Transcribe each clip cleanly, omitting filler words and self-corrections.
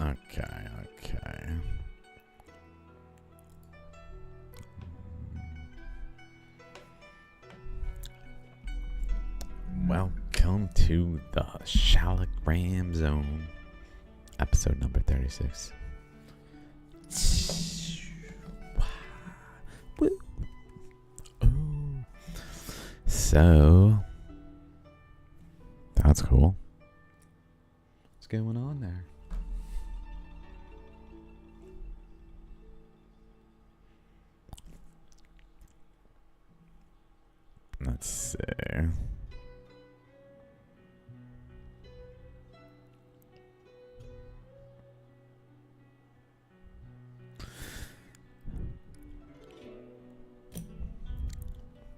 Okay. Welcome to the Shaligram Zone, episode number 36. Woo. Ooh. So, that's cool. What's going on there? Let's see.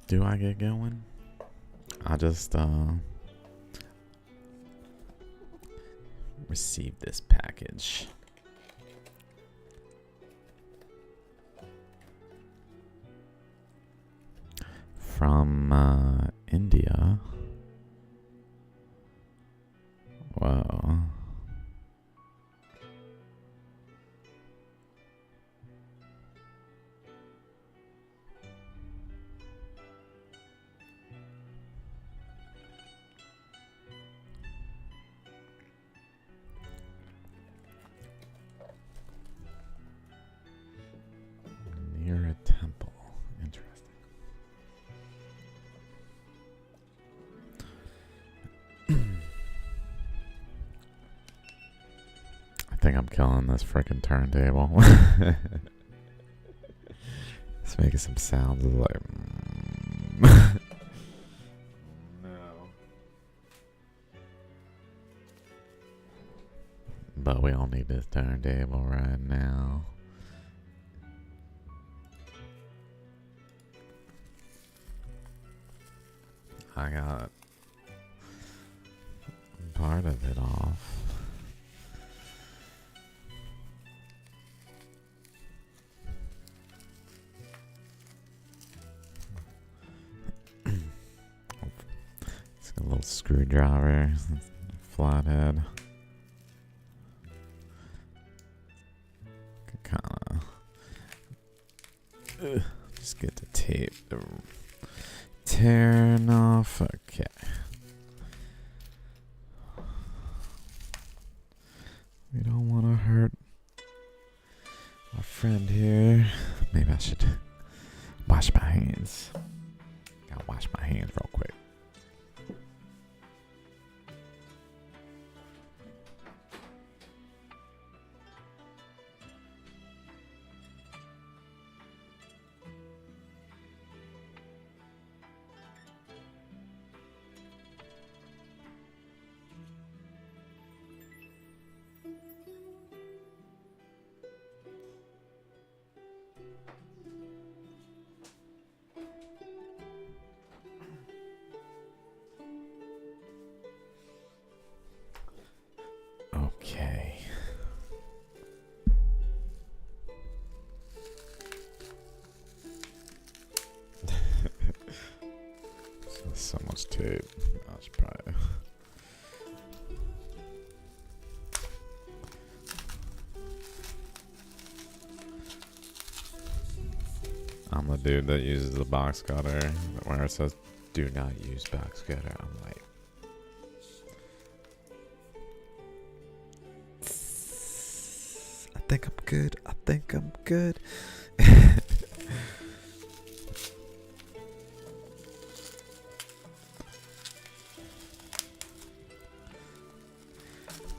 Do I get going? I just received this package from India. Whoa. Near a temple. Interesting. I think I'm killing this freaking turntable. It's making some sounds of like. No. But we don't need this turntable right now. I got part of it off. It's got a little screwdriver, flathead. Kind of just get the tape to tearing off. Okay. We don't want to hurt our friend here. Maybe I should wash my hands. Gotta wash my hands real quick. Okay. So much tape. That's probably. I'm the dude that uses the box cutter where it says do not use box cutter. I'm like, I think I'm good. I think I'm good.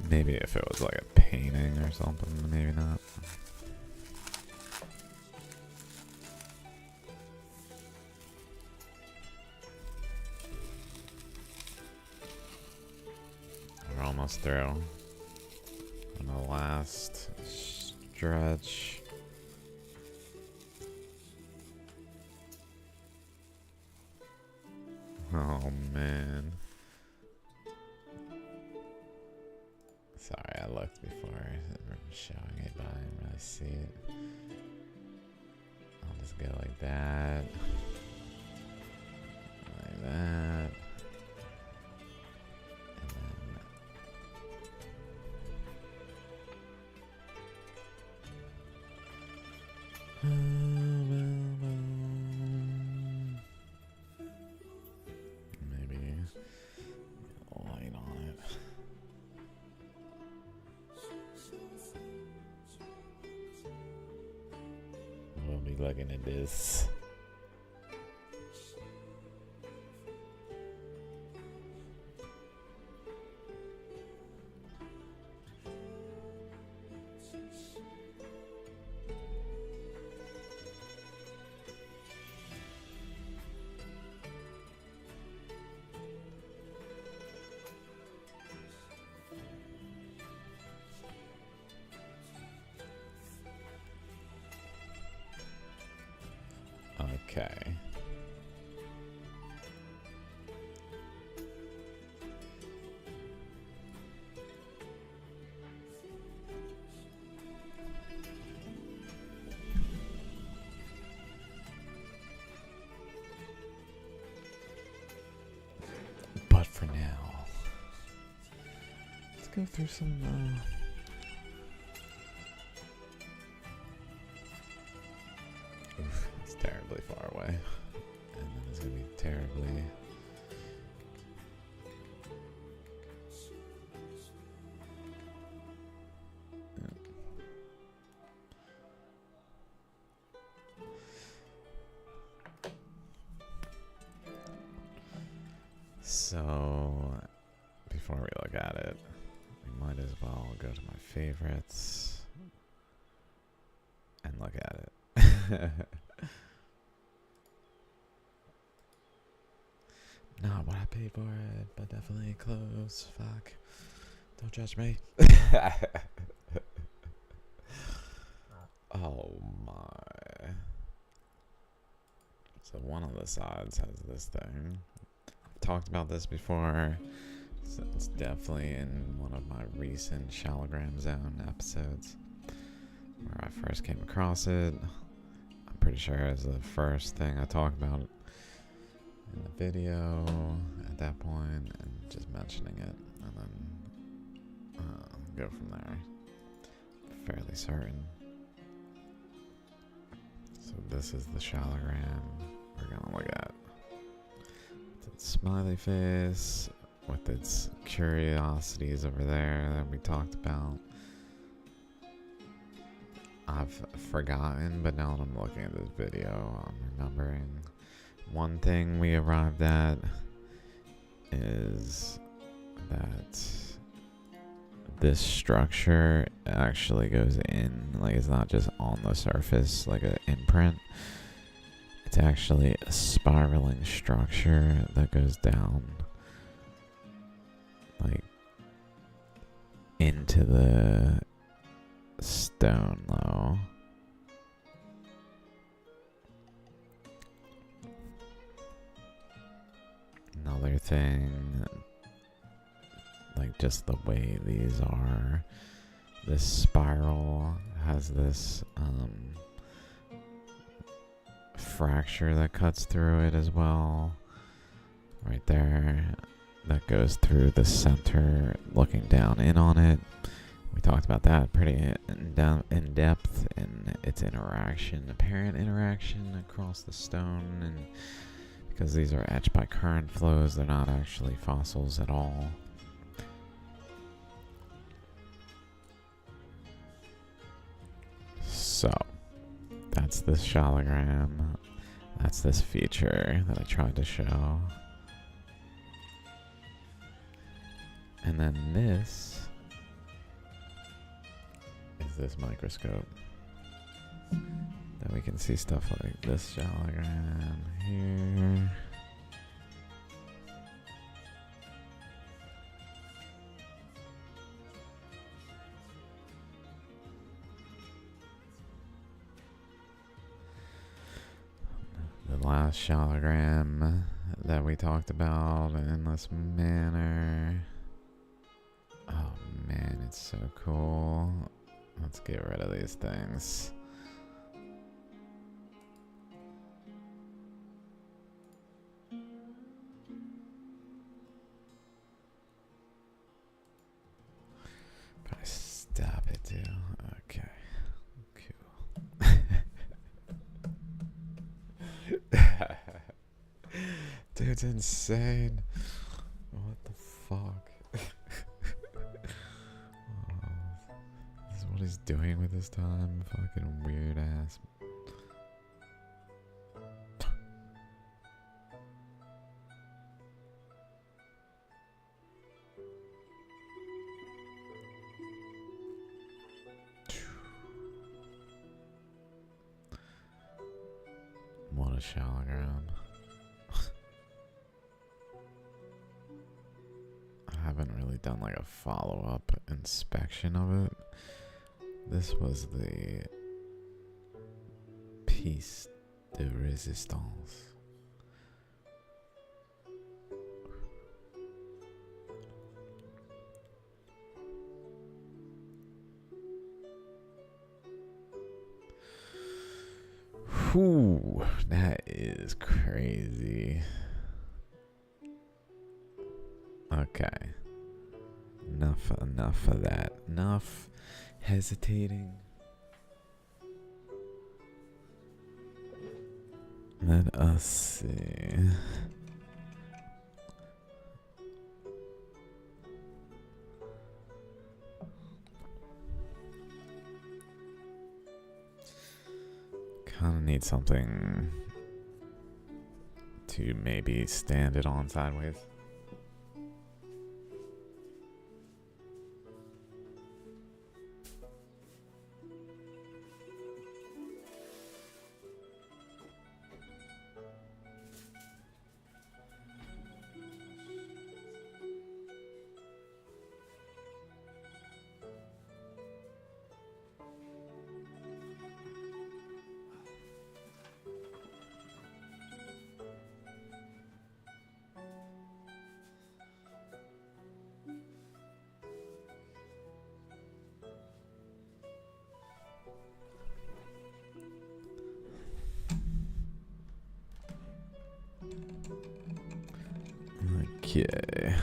Maybe if it was like a painting or something, maybe not. We're almost through. On the last stretch. Oh man. Sorry, I looked before showing it, but I didn't really see it. I'll just go like that. Like that. And then looking at this. Okay. But for now, let's go through some oof, it's terribly far away. And then it's gonna be terribly so before we look at it, we might as well go to my favorites and look at it. Not what I paid for it, but definitely close. Fuck. Don't judge me. Oh my. So one of the sides has this thing. I've talked about this before. So it's definitely in one of my recent Shaligram Zone episodes where I first came across it. I'm pretty sure it's the first thing I talked about in the video at that point, and just mentioning it, and then go from there. Fairly certain. So this is the Shaligram we're gonna look at. It's its smiley face with its curiosities over there that we talked about. I've forgotten, but now that I'm looking at this video, I'm remembering. One thing we arrived at is that this structure actually goes in, like it's not just on the surface like an imprint. It's actually a spiraling structure that goes down like into the stone though. Another thing, like just the way these are, this spiral has this fracture that cuts through it as well, right there, that goes through the center looking down in on it. We talked about that pretty in depth in its interaction, apparent interaction across the stone, and because these are etched by current flows, they're not actually fossils at all. So, that's this Shaligram. That's this feature that I tried to show. And then this is this microscope that we can see stuff like this Shaligram here. The last Shaligram that we talked about in this manner. Oh man, it's so cool. Let's get rid of these things. If I stop it too. Okay. Cool. Dude's insane. What the fuck? This is what he's doing with his time. Fucking weird ass. Shaligram. I haven't really done like a follow-up inspection of it. This was the piece de resistance. Whew, that is crazy. Okay. Enough of that. Enough hesitating. Let us see. Kind of need something to maybe stand it on sideways. Okay.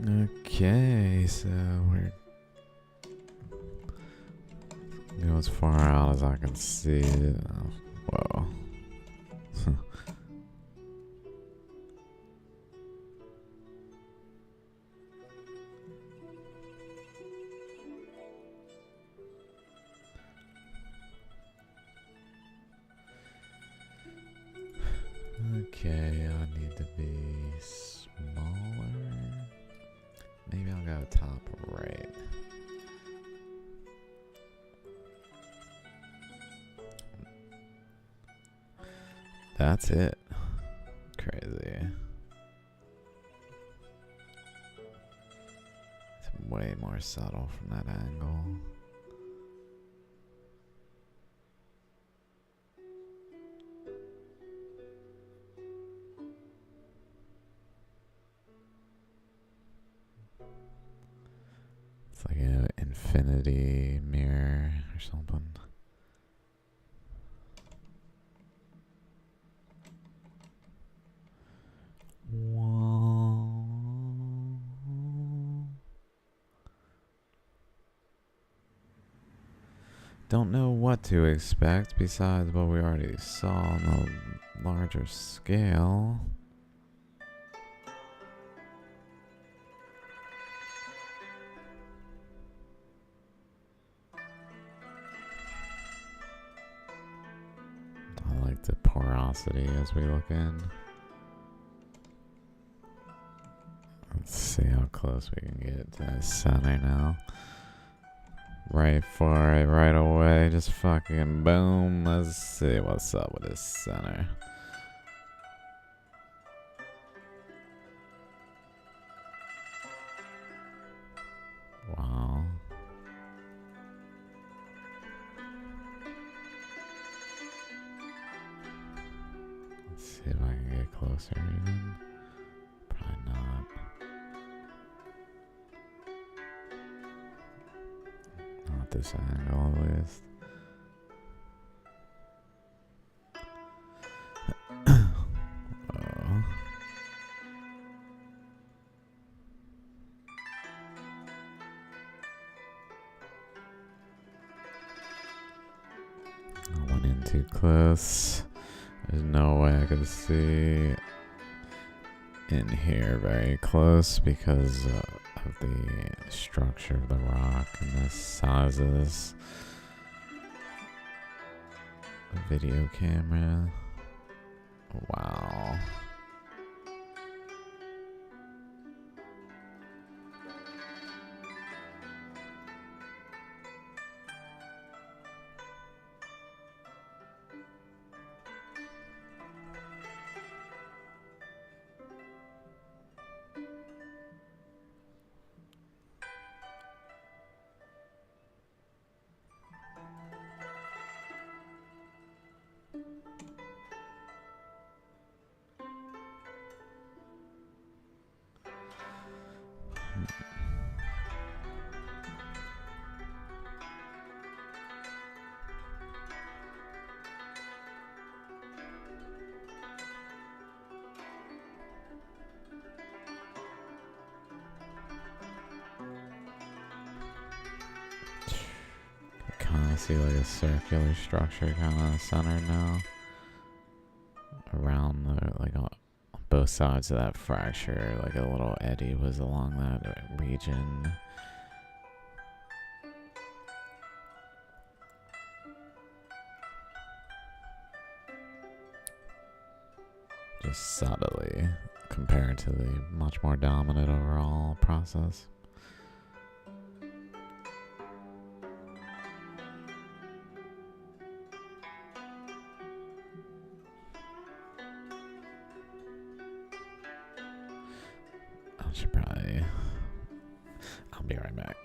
Okay, so we're go as far out as I can see it. Whoa. Okay, I need to be smaller. Maybe I'll go top right. That's it. Crazy. It's way more subtle from that angle. It's like an infinity mirror or something. Don't know what to expect besides what we already saw on the larger scale. I like the porosity as we look in. Let's see how close we can get to the center now. Right for it, right away. Just fucking boom. Let's see what's up with this center. Wow. Let's see if I can get closer even. Probably not. Not this angle, at least. Oh. I went in too close. There's no way I could see in here very close because of the structure of the rock and the size of this video camera. Wow. I see like a circular structure kind of centered now around the, like on both sides of that fracture, like a little eddy was along that region. Just subtly compared to the much more dominant overall process. I should probably... I'll be right back.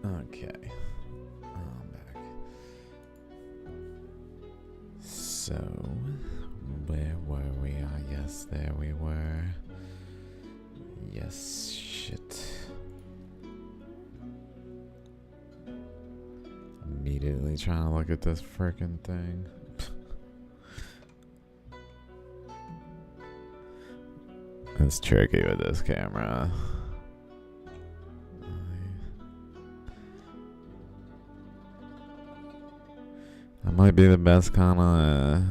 Okay, I'm back. So, where were we? Yes, there we were. Yes, shit. Immediately trying to look at this frickin' thing. It's tricky with this camera. That might be the best kind of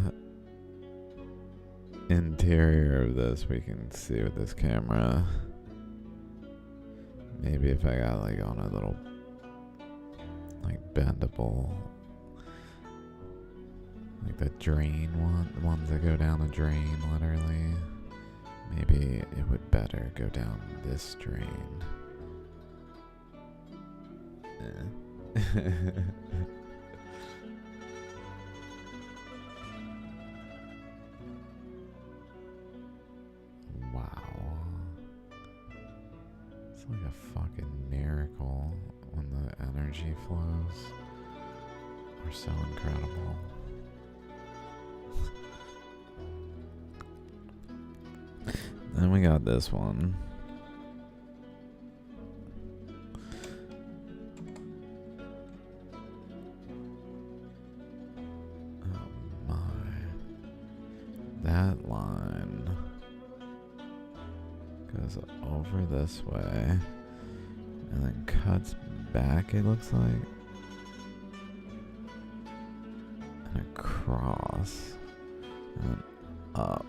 interior of this we can see with this camera. Maybe if I got like on a little like bendable, like the drain one, the ones that go down the drain literally. Maybe it would better go down this drain. Wow. It's like a fucking miracle when the energy flows are so incredible. Then we got this one. Oh my. That line goes over this way and then cuts back, it looks like, and across and then up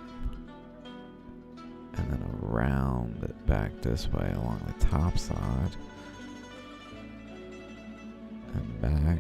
and then around it back this way along the top side and back.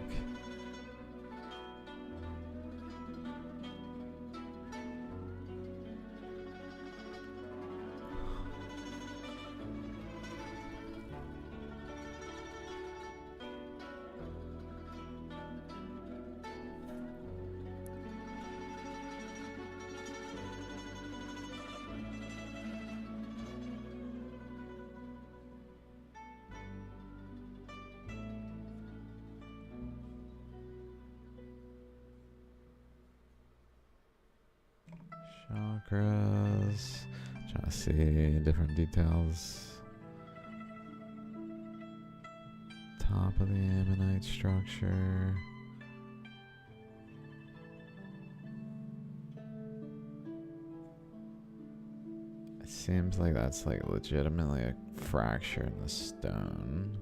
Chakras. Trying to see different details. top of the ammonite structure. It seems like that's like legitimately a fracture in the stone.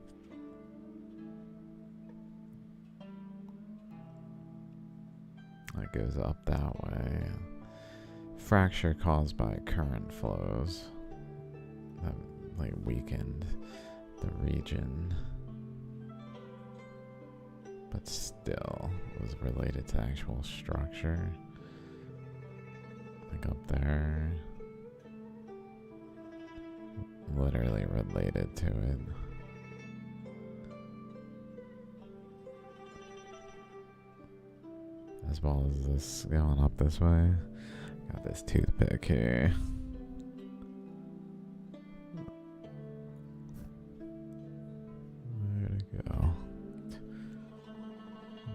It goes up that way. Fracture caused by current flows that like weakened the region, but still was related to actual structure. Like up there, literally related to it. As well as this going up this way. Got this toothpick here. Where'd it go?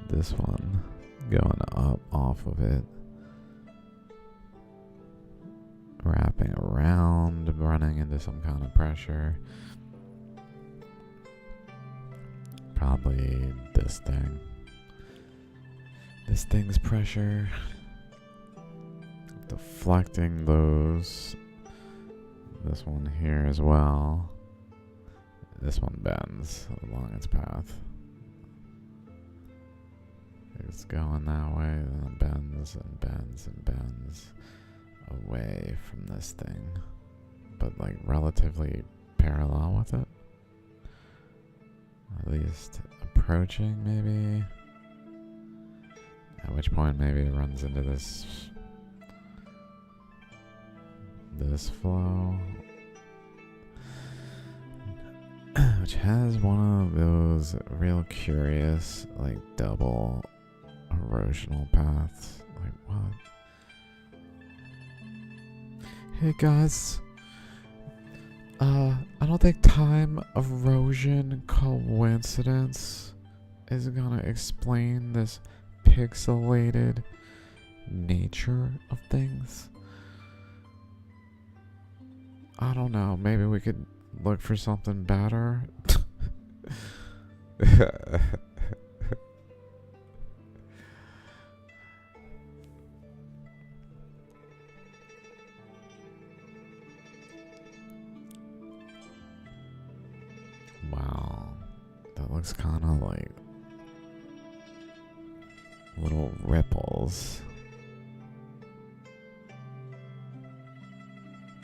This one going up off of it. Wrapping around, running into some kind of pressure. Probably this thing. This thing's pressure. Deflecting those. This one here as well. This one bends along its path. It's going that way, then it bends and bends and bends away from this thing, but like relatively parallel with it. At least approaching, maybe. At which point maybe it runs into this flow, which has one of those real curious like double erosional paths. Like what? Hey guys, I don't think time erosion coincidence is gonna explain this pixelated nature of things. I don't know, maybe we could look for something better. Wow, that looks kind of like little ripples.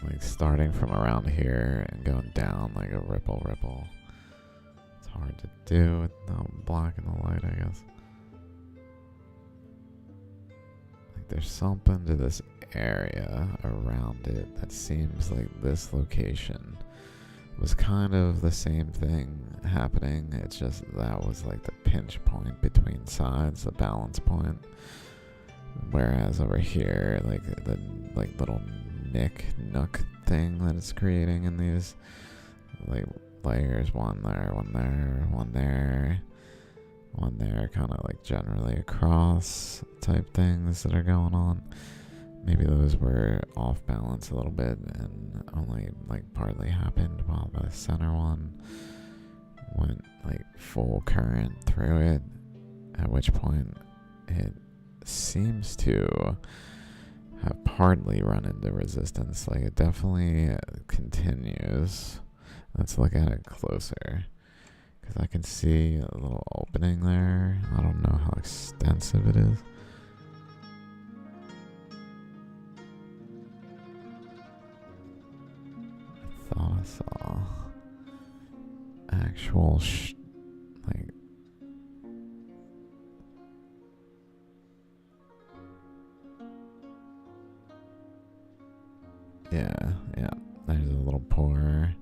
Like starting from around here and going down like a ripple. It's hard to do without blocking the light, I guess. Like there's something to this area around it that seems like this location was kind of the same thing happening. It's just that was like the pinch point between sides, the balance point. Whereas over here, like the little nook thing that it's creating in these like layers, one there, kind of like generally across type things that are going on. Maybe those were off balance a little bit and only like partly happened, while the center one went like full current through it, at which point it seems to have partly run into resistance. Like it definitely continues. Let's look at it closer, because I can see a little opening there. I don't know how extensive it is. I thought I saw actual like yeah, there's a little pore,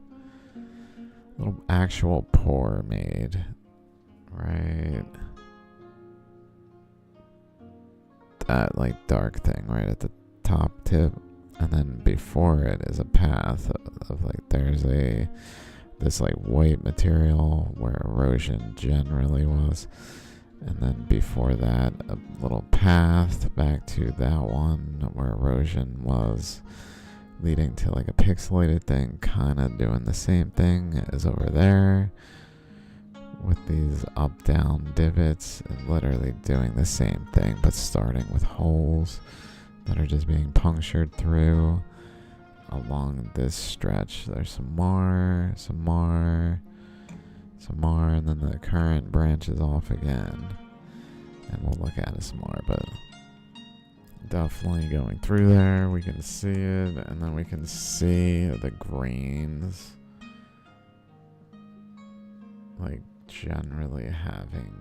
little actual pore made right, that like dark thing right at the top tip, and then before it is a path of like there's this like white material where erosion generally was, and then before that a little path back to that one where erosion was, leading to like a pixelated thing kind of doing the same thing as over there, with these up-down divots, and literally doing the same thing, but starting with holes that are just being punctured through along this stretch. There's some more, and then the current branches off again. And we'll look at it some more, but definitely going through there. We can see it, and then we can see the grains, like generally having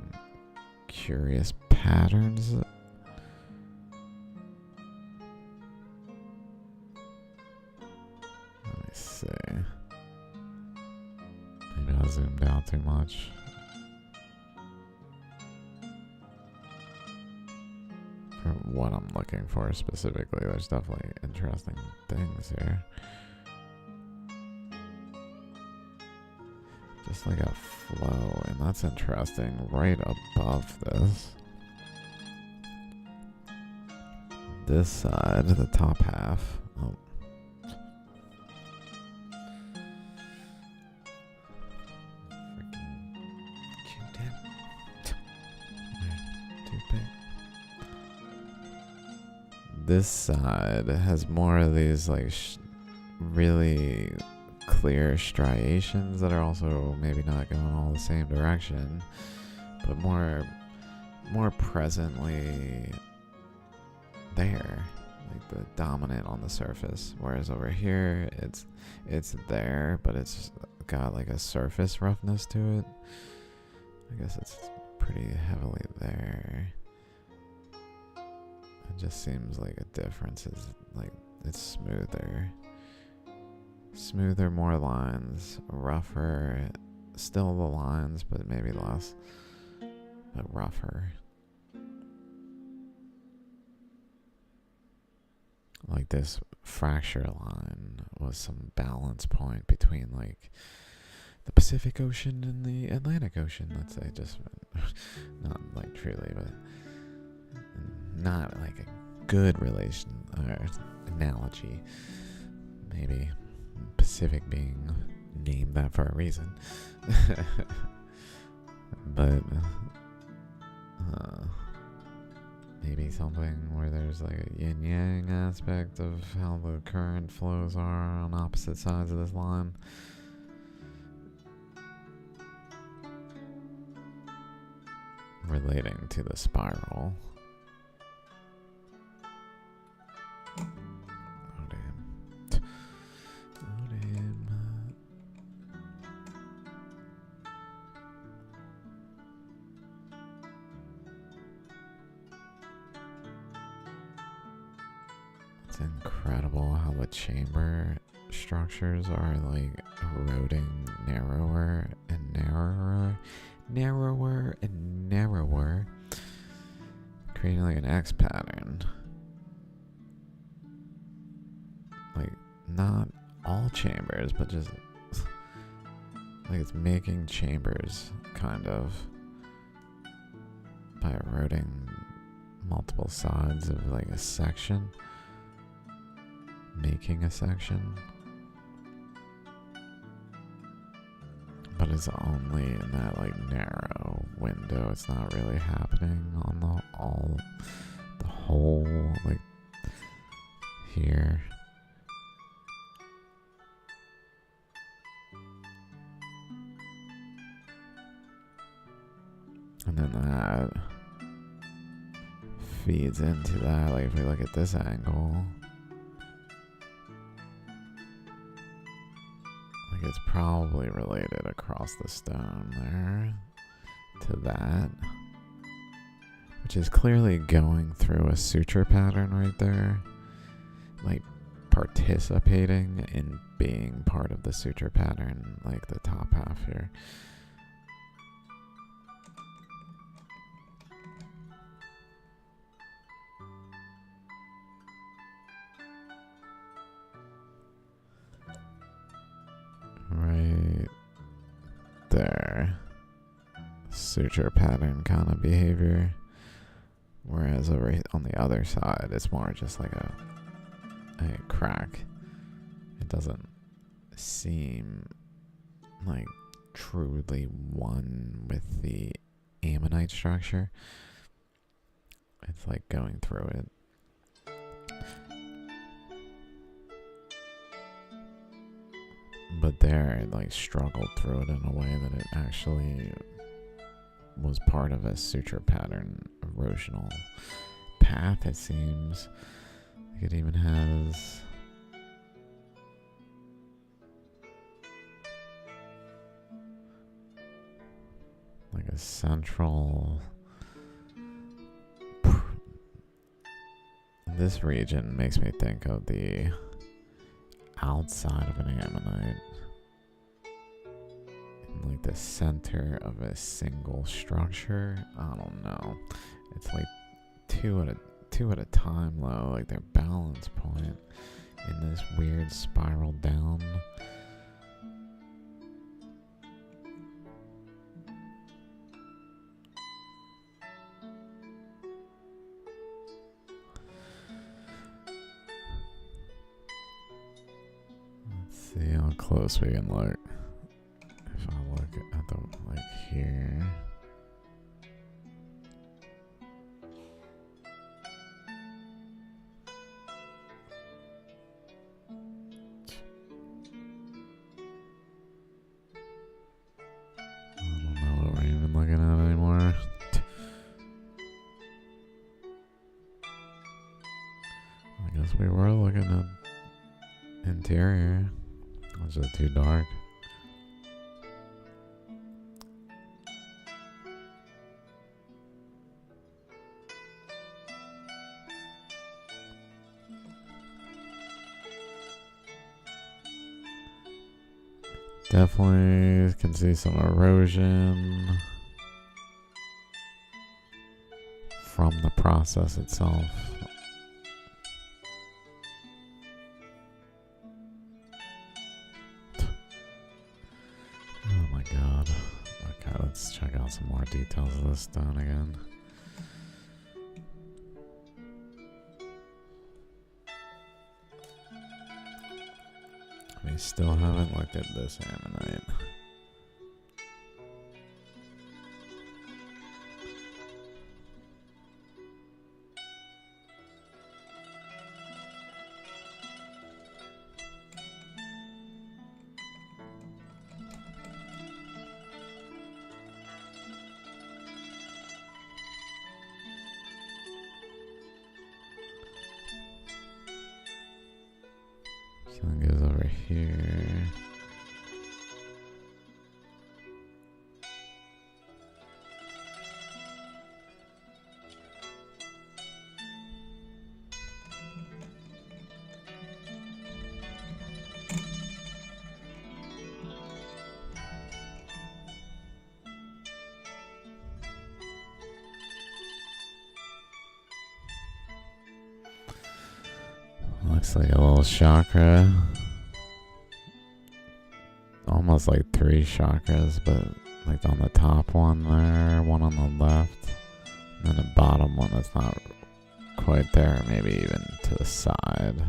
curious patterns. Let me see. Maybe I zoomed out too much. For what I'm looking for specifically, there's definitely interesting things here. Just like a flow, and that's interesting. Right above this side, the top half. Oh. Freaking Q-tip. Toothpick. This side has more of these like really clear striations that are also maybe not going all the same direction, but more presently there, like the dominant on the surface. Whereas over here, it's there, but it's got like a surface roughness to it. I guess it's pretty heavily there. It just seems like a difference is like it's smoother, more lines, rougher, still the lines, but maybe less, but rougher. Like this fracture line was some balance point between like the Pacific Ocean and the Atlantic Ocean. Let's say, just not like truly, but not like a good relation or analogy. Maybe Pacific being named that for a reason. But maybe something where there's like a yin-yang aspect of how the current flows are on opposite sides of this line. Relating to the spiral. Oh damn. Oh damn. It's incredible how the chamber structures are like eroding narrower and narrower, creating like an X pattern. Like not all chambers, but just like it's making chambers kind of by eroding multiple sides of like a section, making a section. But it's only in that like narrow window. It's not really happening on the whole like here. And then that feeds into that. Like if we look at this angle, like it's probably related across the stone there to that, which is clearly going through a suture pattern right there, like participating in being part of the suture pattern, like the top half here. Right there. Suture pattern kind of behavior. Whereas over on the other side, it's more just like a crack. It doesn't seem like truly one with the ammonite structure. It's like going through it. But there, it like struggled through it in a way that it actually was part of a suture pattern erosional path, it seems. It even has like a central. This region makes me think of the outside of an ammonite, in like the center of a single structure. I don't know. It's like two at a time though, like their balance point in this weird spiral down. See how close we can look. If I look at the, like here. I don't know what we're even looking at anymore. I guess we were looking at interior. Was it too dark? Definitely can see some erosion from the process itself. Oh my god. Okay, let's check out some more details of this stone again. We still haven't looked at this ammonite. Sun goes over here. Looks like a little chakra. Almost like 3 chakras, but like on the top one there, one on the left, and then the bottom one that's not quite there, maybe even to the side.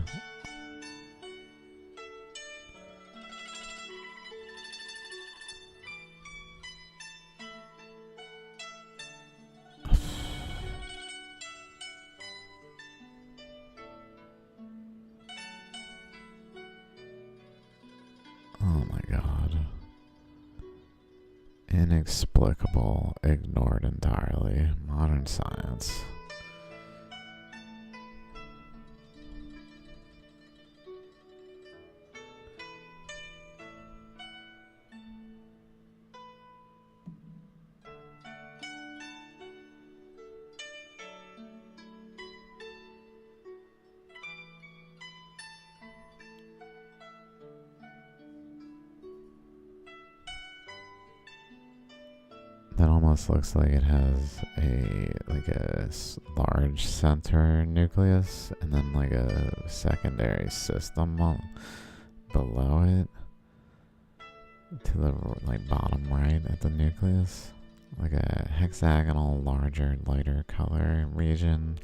Oh my god. Inexplicable, ignored entirely. Modern science. That almost looks like it has a large center nucleus and then like a secondary system below it to the bottom right at the nucleus, like a hexagonal, larger, lighter color region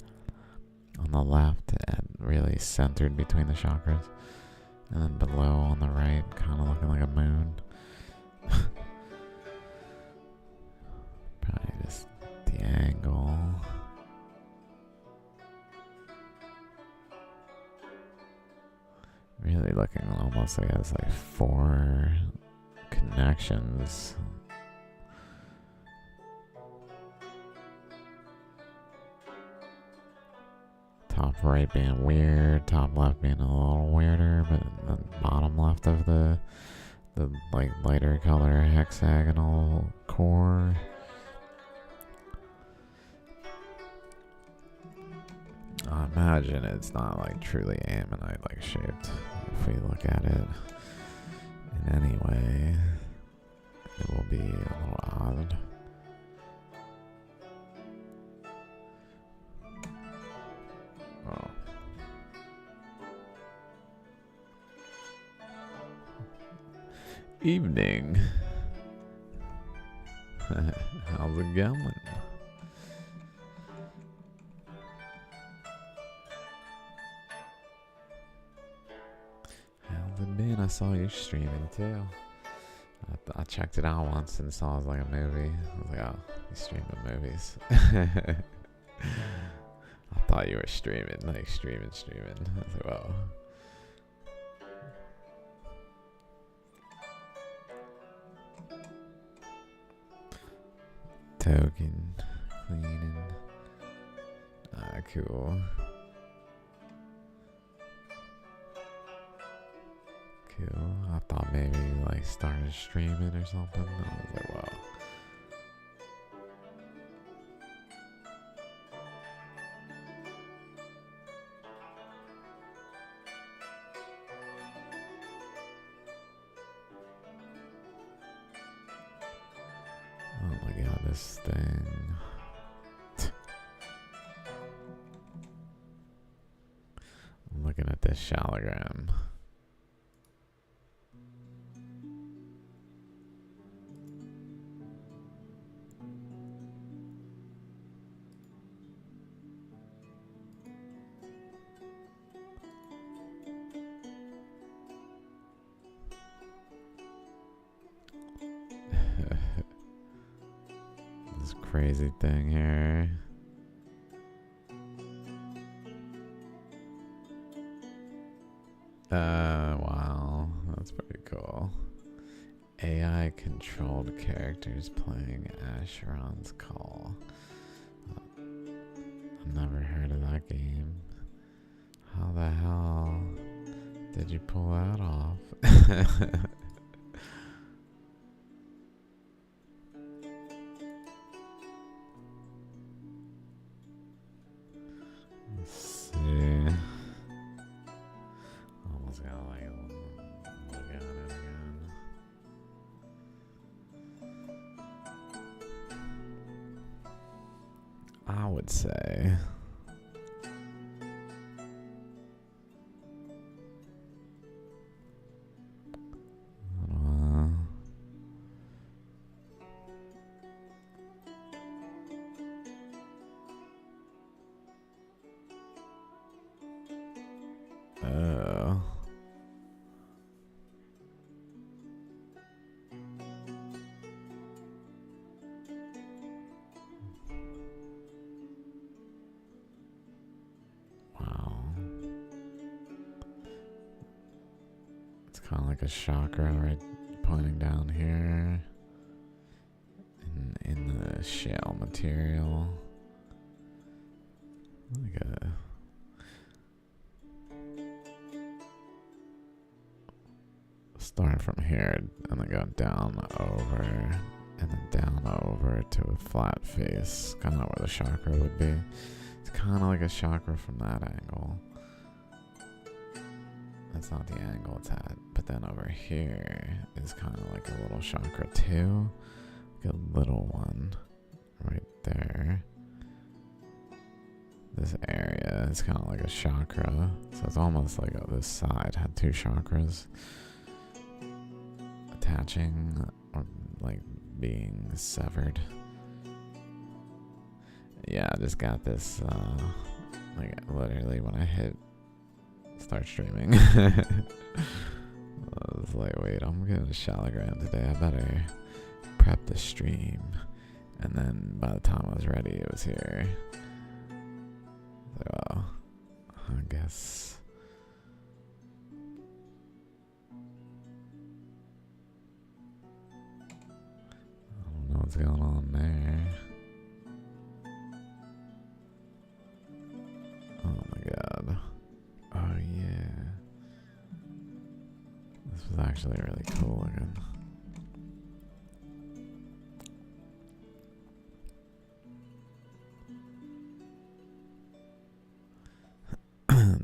on the left and really centered between the chakras, and then below on the right, kind of looking like a moon. looks like it has like 4 connections. Top right being weird, top left being a little weirder, but the bottom left of the like lighter color hexagonal core. I imagine it's not like truly ammonite like shaped if we look at it in any way. It will be a little odd. Oh. Evening. How's it going? How's it been? I saw you streaming too. I checked it out once and saw it was like a movie. I was like, oh, you streaming movies. I thought you were streaming, like streaming. I was like, whoa. Token cleaning. Ah, cool. Cool. I thought maybe you like started streaming or something. I was like, wow. Oh my god, this thing. I'm looking at this Shaligram. This crazy thing here. Wow, that's pretty cool. AI controlled characters playing Asheron's Call. I've never heard of that game. How the hell did you pull that off? Let's see. Almost gotta like look at it again. I would say kind of like a chakra right pointing down here in the shell material, like a start from here and then go down over and then down over to a flat face, kind of where the chakra would be. It's kind of like a chakra from that angle. That's not the angle it's at. But then over here is kind of like a little chakra too. Like a little one right there. This area is kind of like a chakra. So it's almost like this side had 2 chakras attaching or like being severed. Yeah, I just got this like literally when I hit start streaming. I was like, wait, I'm getting a Shaligram today. I better prep the stream. And then by the time I was ready, it was here. So, I guess going on there. Oh my god. Oh yeah. This was actually really cool again.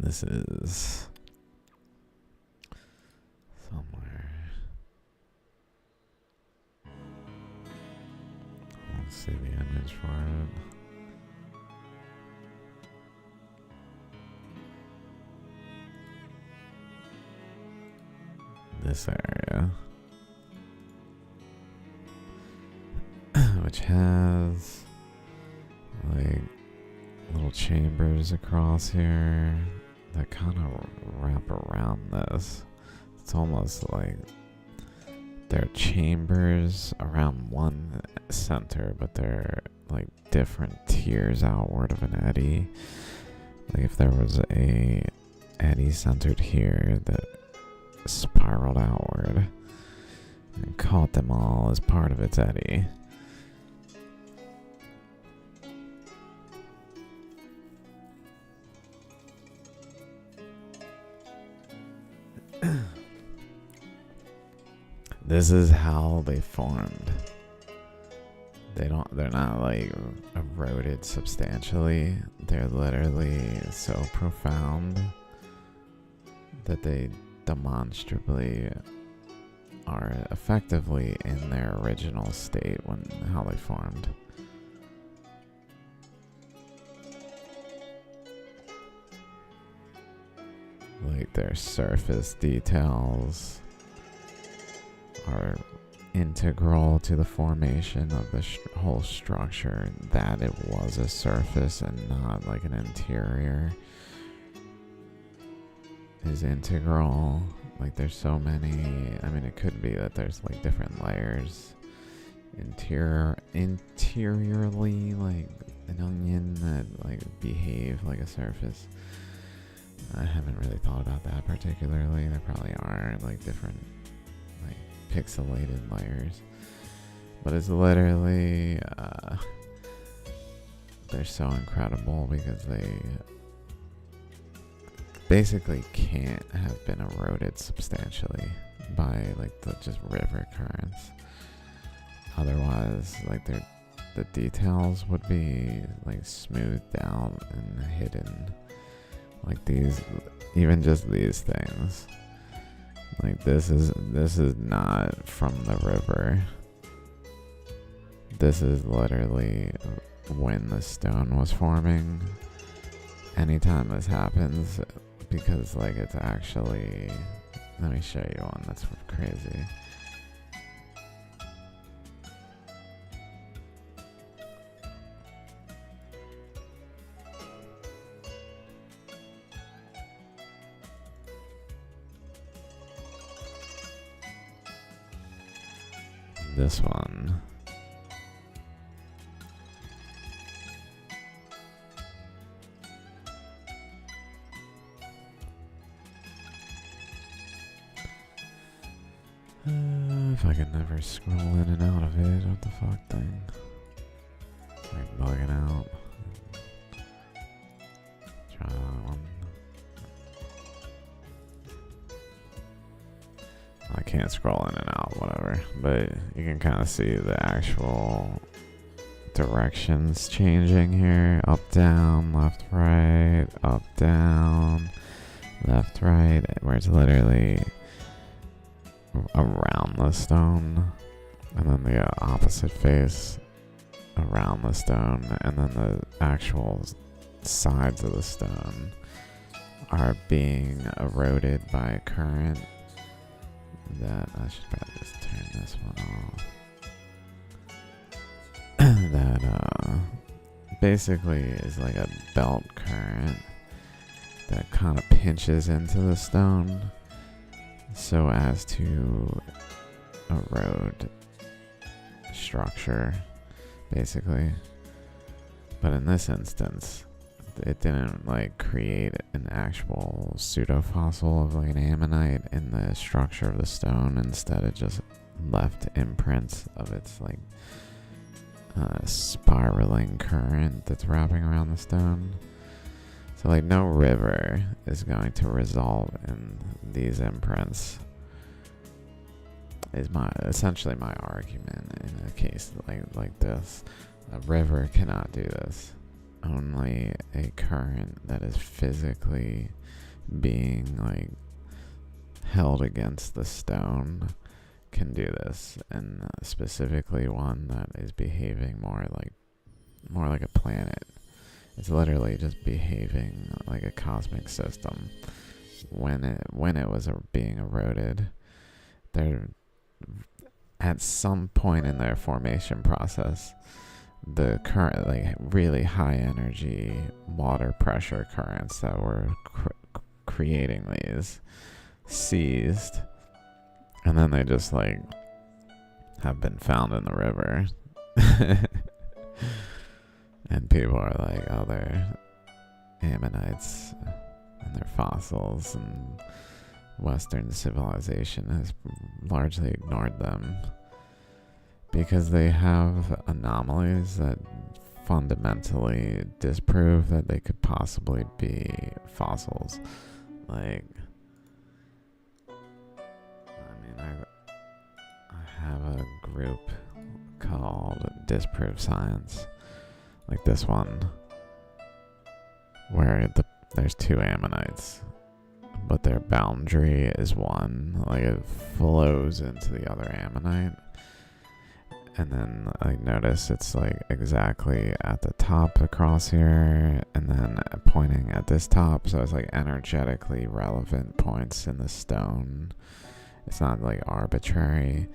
This is somewhere. Let's see the image for it. This area, which has like little chambers across here that kind of wrap around this. It's almost like they're chambers around one center, but they're like different tiers outward of an eddy. Like if there was a eddy centered here that spiraled outward and caught them all as part of its eddy. This is how they formed. They're not like eroded substantially. They're literally so profound that they demonstrably are effectively in their original state when how they formed. Like their surface details are integral to the formation of the whole structure, that it was a surface and not like an interior is integral. Like there's so many, I mean it could be that there's like different layers interiorly, like an onion that like behave like a surface. I haven't really thought about that particularly. There probably are like different like pixelated layers, but it's literally they're so incredible because they basically can't have been eroded substantially by like the just river currents. Otherwise, like the details would be like smoothed out and hidden. Like these, even just these things. Like this is not from the river. This is literally when the stone was forming. Anytime this happens, because like it's actually, let me show you one that's crazy. This one. If I can never scroll in and out of it, what the fuck thing? Like bugging out. Try that one. I can't scroll in and out, whatever. But you can kind of see the actual directions changing here. Up, down, left, right, up, down, left, right. Where it's literally around the stone, and then the opposite face around the stone, and then the actual sides of the stone are being eroded by a current that I should probably just turn this one off. That basically is like a belt current that kind of pinches into the stone so as to erode structure, basically. But in this instance, it didn't like create an actual pseudo-fossil of like an ammonite in the structure of the stone. Instead, it just left imprints of its like spiraling current that's wrapping around the stone. So like no river is going to result in these imprints, is essentially my argument in a case like this. A river cannot do this. Only a current that is physically being like held against the stone can do this, and specifically one that is behaving more like a planet. It's literally just behaving like a cosmic system. When it was being eroded, there at some point in their formation process, the current, like really high energy water pressure currents that were creating these, ceased, and then they just like have been found in the river. And people are like, oh, they're ammonites and they're fossils, and Western civilization has largely ignored them because they have anomalies that fundamentally disprove that they could possibly be fossils. Like, I mean, I have a group called Disprove Science, like this one, where there's two ammonites, but their boundary is one. Like it flows into the other ammonite, and then I notice it's like exactly at the top across here, and then pointing at this top, so it's like energetically relevant points in the stone. It's not like arbitrary.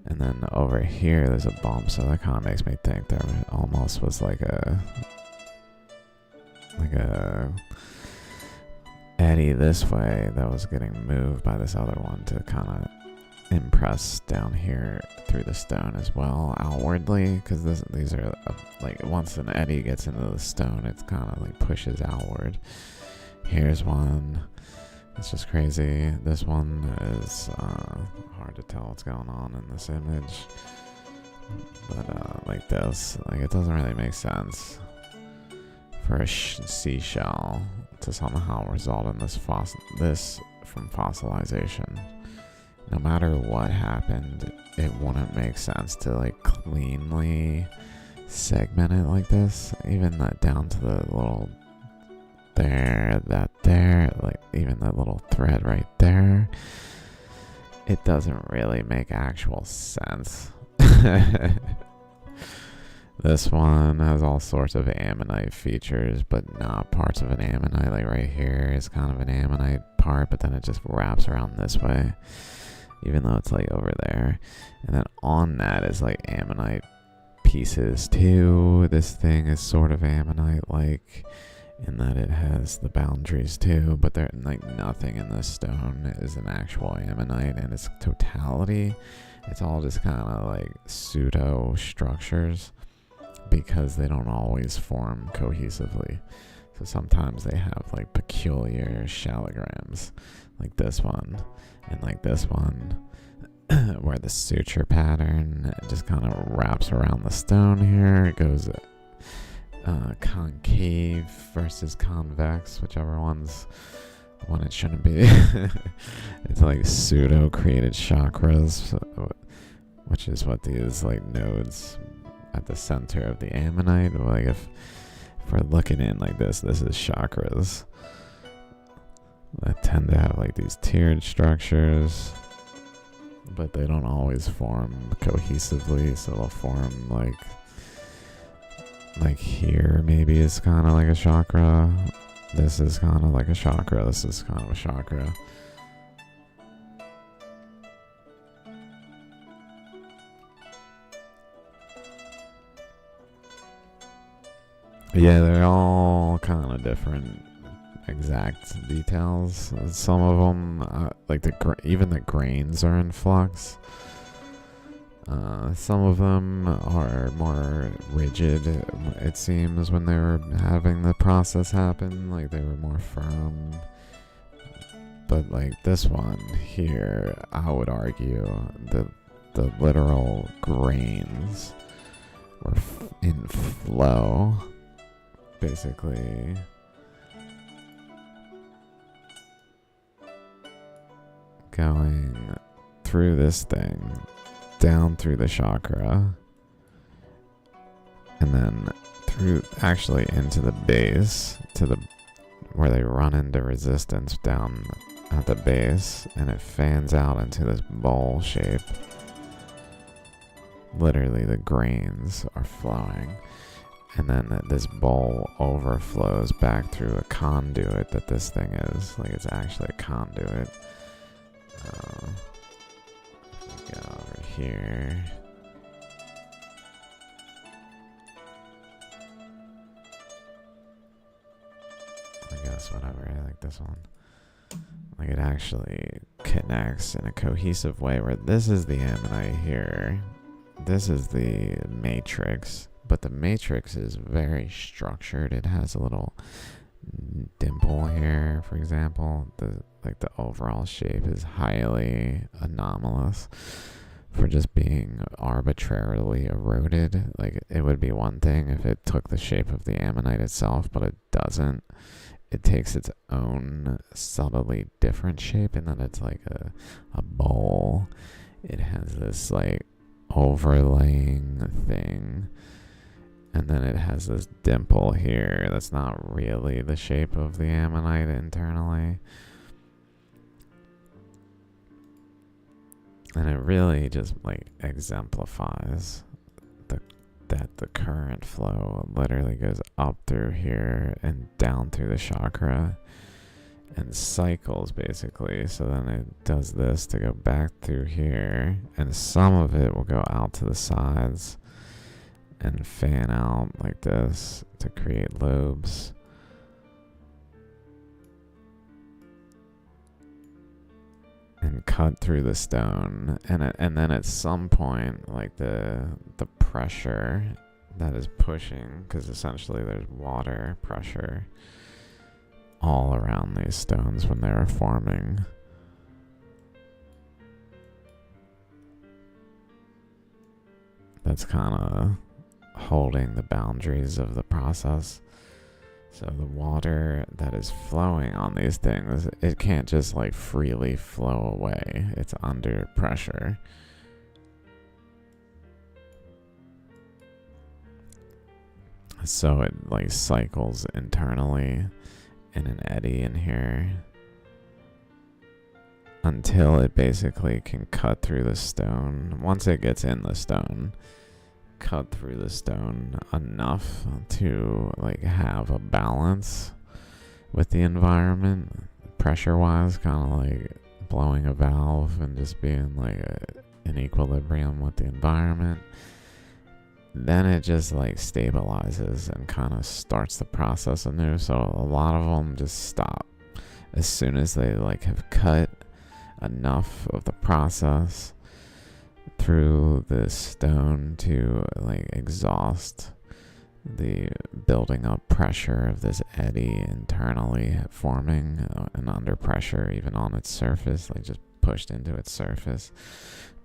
And then over here there's a bump, so that kind of makes me think there almost was like a eddy this way that was getting moved by this other one to kind of impress down here through the stone as well, outwardly, because these are like, once an eddy gets into the stone, it's kind of like pushes outward. Here's one. It's just crazy. This one is hard to tell what's going on in this image, but like this, like it doesn't really make sense for a seashell to somehow result in this from fossilization. No matter what happened, it wouldn't make sense to like cleanly segment it like this, even that down to the little there, like even that little thread right there. It doesn't really make actual sense. This one has all sorts of ammonite features, but not parts of an ammonite. Like right here is kind of an ammonite part, but then it just wraps around this way, even though it's like over there. And then on that is like ammonite pieces too. This thing is sort of ammonite like, in that it has the boundaries too, but there, like, nothing in this stone is an actual ammonite in its totality. It's all just kind of like pseudo structures because they don't always form cohesively. So sometimes they have like peculiar shaligrams, like this one and like this one, where the suture pattern just kind of wraps around the stone here. It goes concave versus convex, whichever one's the one it shouldn't be. It's like pseudo created chakras, which is what these like nodes at the center of the ammonite, like if we're looking in like this is chakras that tend to have like these tiered structures, but they don't always form cohesively. So they'll form like here maybe it's kind of like a chakra. This is kind of like a chakra. This is kind of a chakra. Yeah, they're all kind of different exact details. Some of them, like even the grains are in flux. Some of them are more rigid, it seems, when they were having the process happen. Like they were more firm. But like this one here, I would argue the literal grains we're in flow, basically. Going through this thing, down through the chakra, and then through actually into the base, to the where they run into resistance down at the base, and it fans out into this bowl shape. Literally the grains are flowing, and then this bowl overflows back through a conduit that this thing is. Like, it's actually a conduit. If we go over here, I guess whatever, I like this one. Like, it actually connects in a cohesive way where this is the ammonite here, this is the matrix, but the matrix is very structured. It has a little dimple here, for example. The overall shape is highly anomalous for just being arbitrarily eroded. Like, it would be one thing if it took the shape of the ammonite itself, but it doesn't. It takes its own subtly different shape, and then it's like a bowl. It has this like overlaying thing, and then it has this dimple here that's not really the shape of the ammonite internally. And it really just like exemplifies that the current flow literally goes up through here and down through the chakra and cycles, basically. So then it does this to go back through here, and some of it will go out to the sides and fan out like this to create lobes. And cut through the stone, and then at some point, like the pressure that is pushing, because essentially there's water pressure all around these stones when they are forming. That's kind of holding the boundaries of the process. So the water that is flowing on these things, it can't just like freely flow away. It's under pressure. So it like cycles internally in an eddy in here until it basically can cut through the stone. Once it gets in the stone, cut through the stone enough to like have a balance with the environment, pressure wise, kind of like blowing a valve and just being like in equilibrium with the environment. Then it just like stabilizes and kind of starts the process anew. So a lot of them just stop as soon as they like have cut enough of the process through the stone to like exhaust the building up pressure of this eddy internally forming and under pressure even on its surface, like just pushed into its surface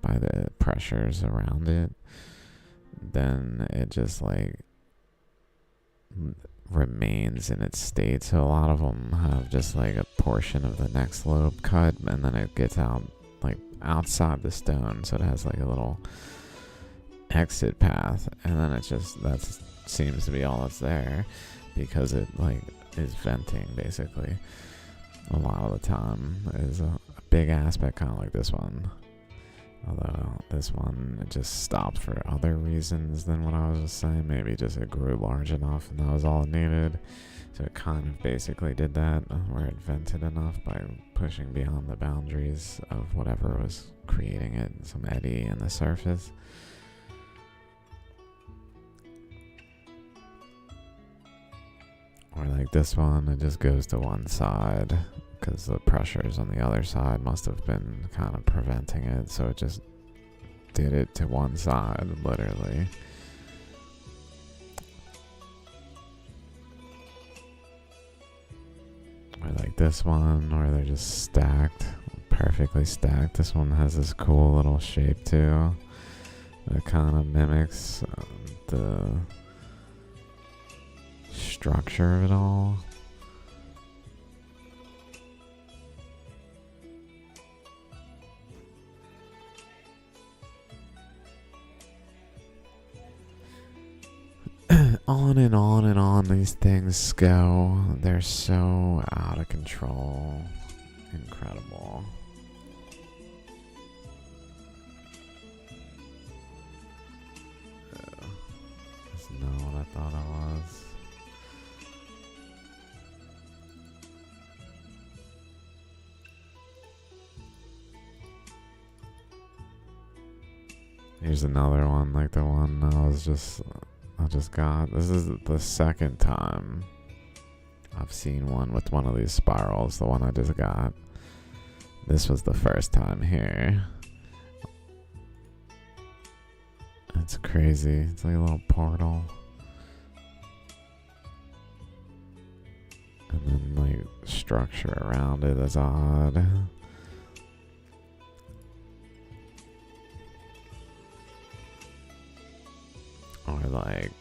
by the pressures around it. Then it just like remains in its state. So a lot of them have just like a portion of the next lobe cut, and then it gets out like outside the stone, so it has like a little exit path, and then it's just that seems to be all that's there, because it like is venting basically a lot of the time. Is a big aspect, kind of like this one, although this one it just stopped for other reasons than what I was just saying. Maybe just it grew large enough and that was all it needed. So it kind of basically did that, where it vented enough by pushing beyond the boundaries of whatever was creating it, some eddy in the surface. Or like this one, it just goes to one side, because the pressures on the other side must have been kind of preventing it, so it just did it to one side, literally. Or like this one, where they're just stacked, perfectly stacked. This one has this cool little shape too. It kind of mimics the structure of it all. On and on and on these things go. They're so out of control. Incredible. That's not what I thought it was. Here's another one, like the one I just got. This is the second time I've seen one with one of these spirals, the one I just got. This was the first time here. It's crazy. It's like a little portal. And then like structure around it is odd. Or like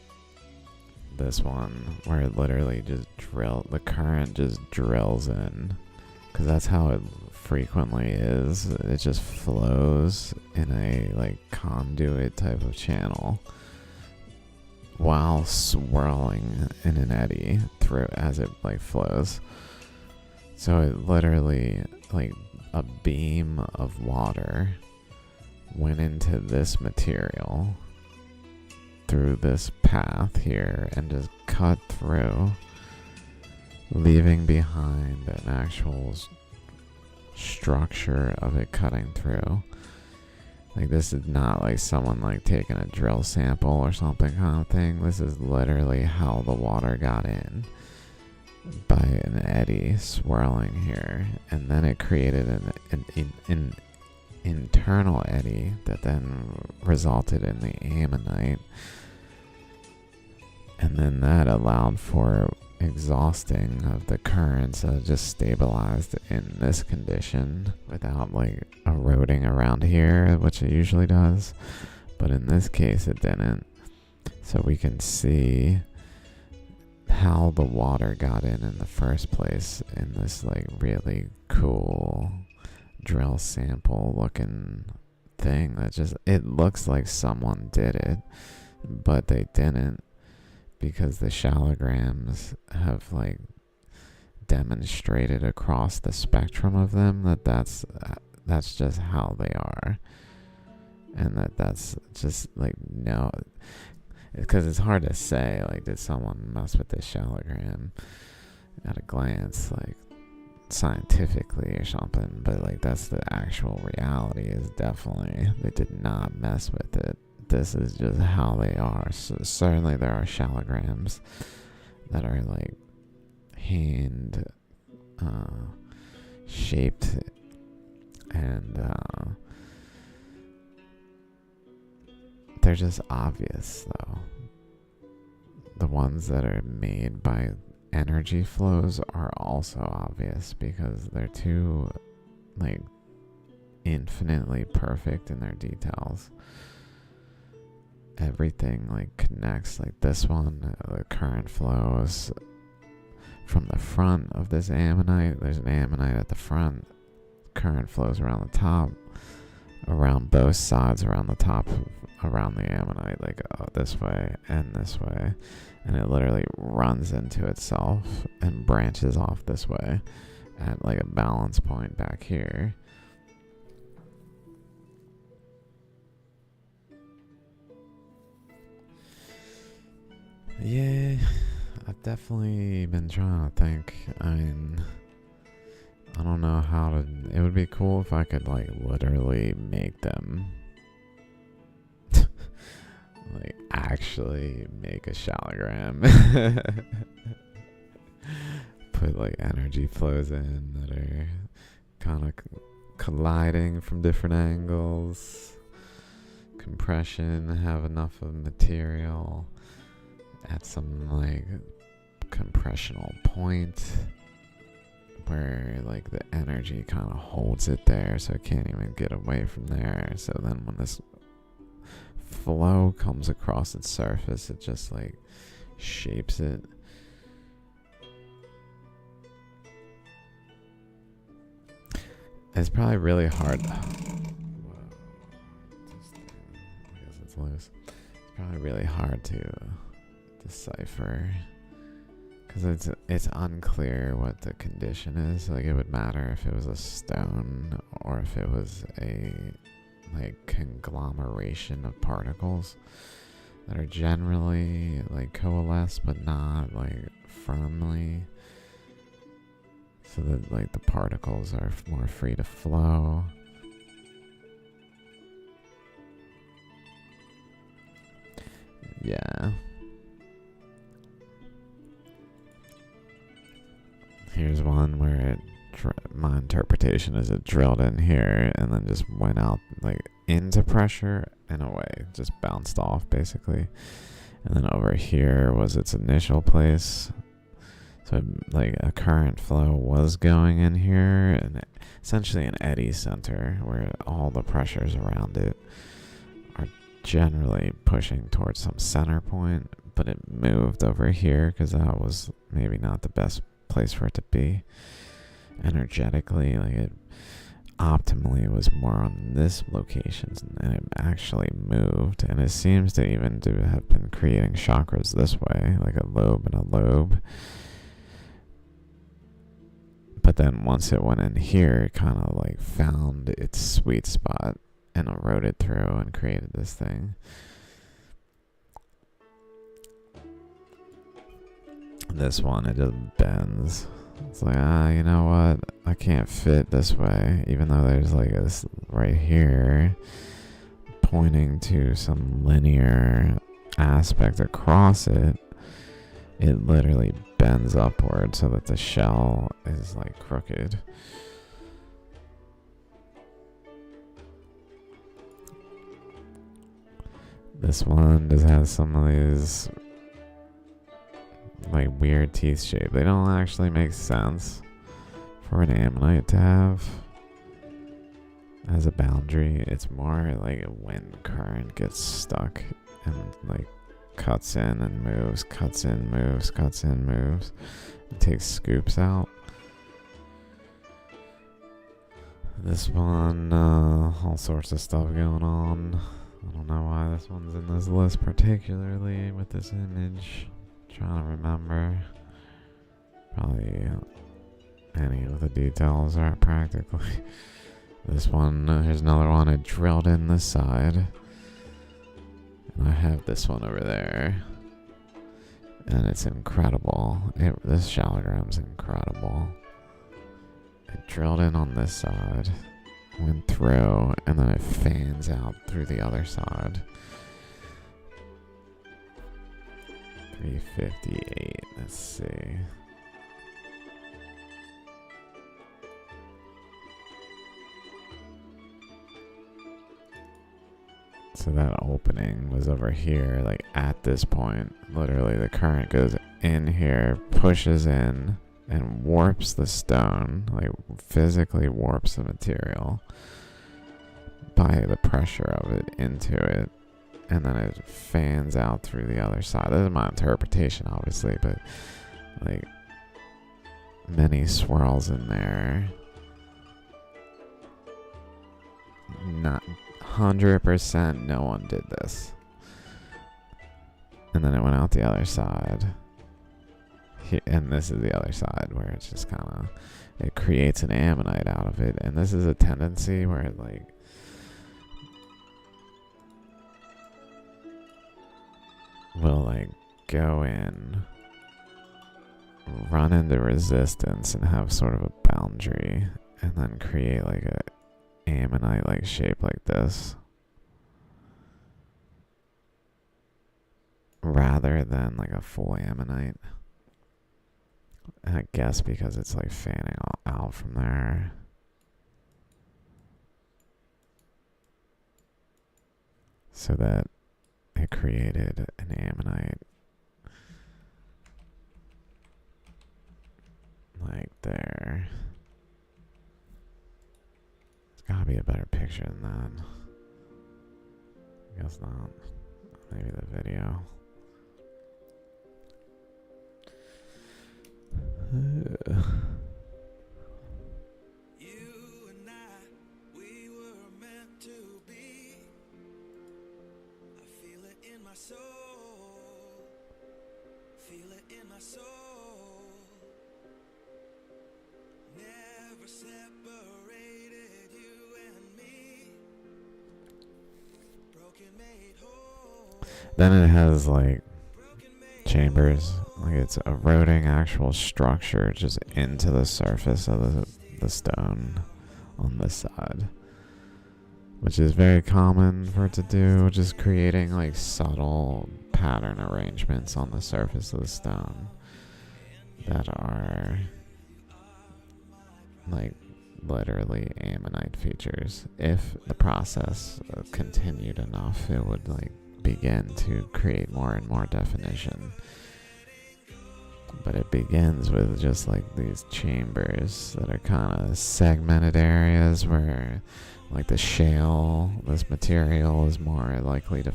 this one where it literally just the current just drills in, because that's how it frequently is. It just flows in a like conduit type of channel while swirling in an eddy through as it like flows. So it literally, like a beam of water went into this material through this path here and just cut through, leaving behind an actual structure of it cutting through. Like, this is not like someone like taking a drill sample or something kind of thing. This is literally how the water got in, by an eddy swirling here, and then it created an internal eddy that then resulted in the ammonite, and then that allowed for exhausting of the currents that just stabilized in this condition without like eroding around here, which it usually does, but in this case it didn't. So we can see how the water got in the first place in this like really cool drill sample looking thing that just, it looks like someone did it, but they didn't, because the shaligrams have like demonstrated across the spectrum of them that that's just how they are, and that's just like, no, because it's hard to say like, did someone mess with this shaligram at a glance, like scientifically or something, but like that's the actual reality, is definitely they did not mess with it. This is just how they are. So certainly there are shaligrams that are like hand shaped, and they're just obvious though. The ones that are made by energy flows are also obvious, because they're too like infinitely perfect in their details. Everything like connects. Like this one, the current flows from the front of this ammonite. There's an ammonite at the front. Current flows around the top, around both sides, around the top, around the ammonite, like this way and this way, and it literally runs into itself and branches off this way at like a balance point back here. Yeah, I've definitely been trying to think. I mean, I don't know how to. It would be cool if I could like literally make them. Like actually make a shaligram. Put like energy flows in that are kind of colliding from different angles. Compression, have enough of material at some like compressional point where like the energy kind of holds it there, so it can't even get away from there. So then when this flow comes across its surface, it just like shapes it. It's probably really hard. Whoa. I guess it's loose. It's probably really hard to decipher because it's unclear what the condition is. Like, it would matter if it was a stone or if it was a like conglomeration of particles that are generally like coalesced but not like firmly, so that like the particles are more free to flow. Yeah. Here's one where my interpretation is it drilled in here and then just went out like into pressure and away, just bounced off basically. And then over here was its initial place. So like a current flow was going in here, and essentially an eddy center where all the pressures around it are generally pushing towards some center point, but it moved over here because that was maybe not the best place for it to be energetically. Like, it optimally was more on this location, and it actually moved, and it seems to even have been creating chakras this way, like a lobe and a lobe. But then once it went in here, it kind of like found its sweet spot and eroded through and created this thing. This one, it just bends. It's like, you know what? I can't fit this way, even though there's like this right here pointing to some linear aspect across it. It literally bends upward so that the shell is like crooked. This one just has some of these like weird teeth shape. They don't actually make sense for an ammonite to have as a boundary. It's more like a wind current gets stuck and like cuts in and moves, cuts in, moves, cuts in, moves. It takes scoops out. This one, all sorts of stuff going on. I don't know why this one's in this list particularly with this image. Trying to remember. Probably any of the details are practically. This one, here's another one. I drilled in this side. And I have this one over there. And it's incredible. This Shaligram's incredible. It drilled in on this side. Went through. And then it fans out through the other side. 358. Let's see. So that opening was over here, like at this point. Literally, the current goes in here, pushes in, and warps the stone, like physically warps the material by the pressure of it into it. And then it fans out through the other side. This is my interpretation, obviously, but like many swirls in there. Not 100% no one did this. And then it went out the other side. And this is the other side where it's just kind of, it creates an ammonite out of it. And this is a tendency where it like, will like go in, run into resistance and have sort of a boundary, and then create like a ammonite like shape like this, rather than like a full ammonite. And I guess because it's like fanning out from there. So that it created an ammonite like there. There's gotta be a better picture than that. guess not. Maybe the video. You and I, we were meant to be. I feel it in my soul. Feel it in my soul. Never separated you and me. Broken made whole. Then it has like chambers, like it's eroding actual structure just into the surface of the stone on this side, which is very common for it to do, just creating like subtle pattern arrangements on the surface of the stone that are like literally ammonite features. If the process continued enough, it would like begin to create more and more definition. But it begins with just like these chambers that are kind of segmented areas where like the shale, this material is more likely to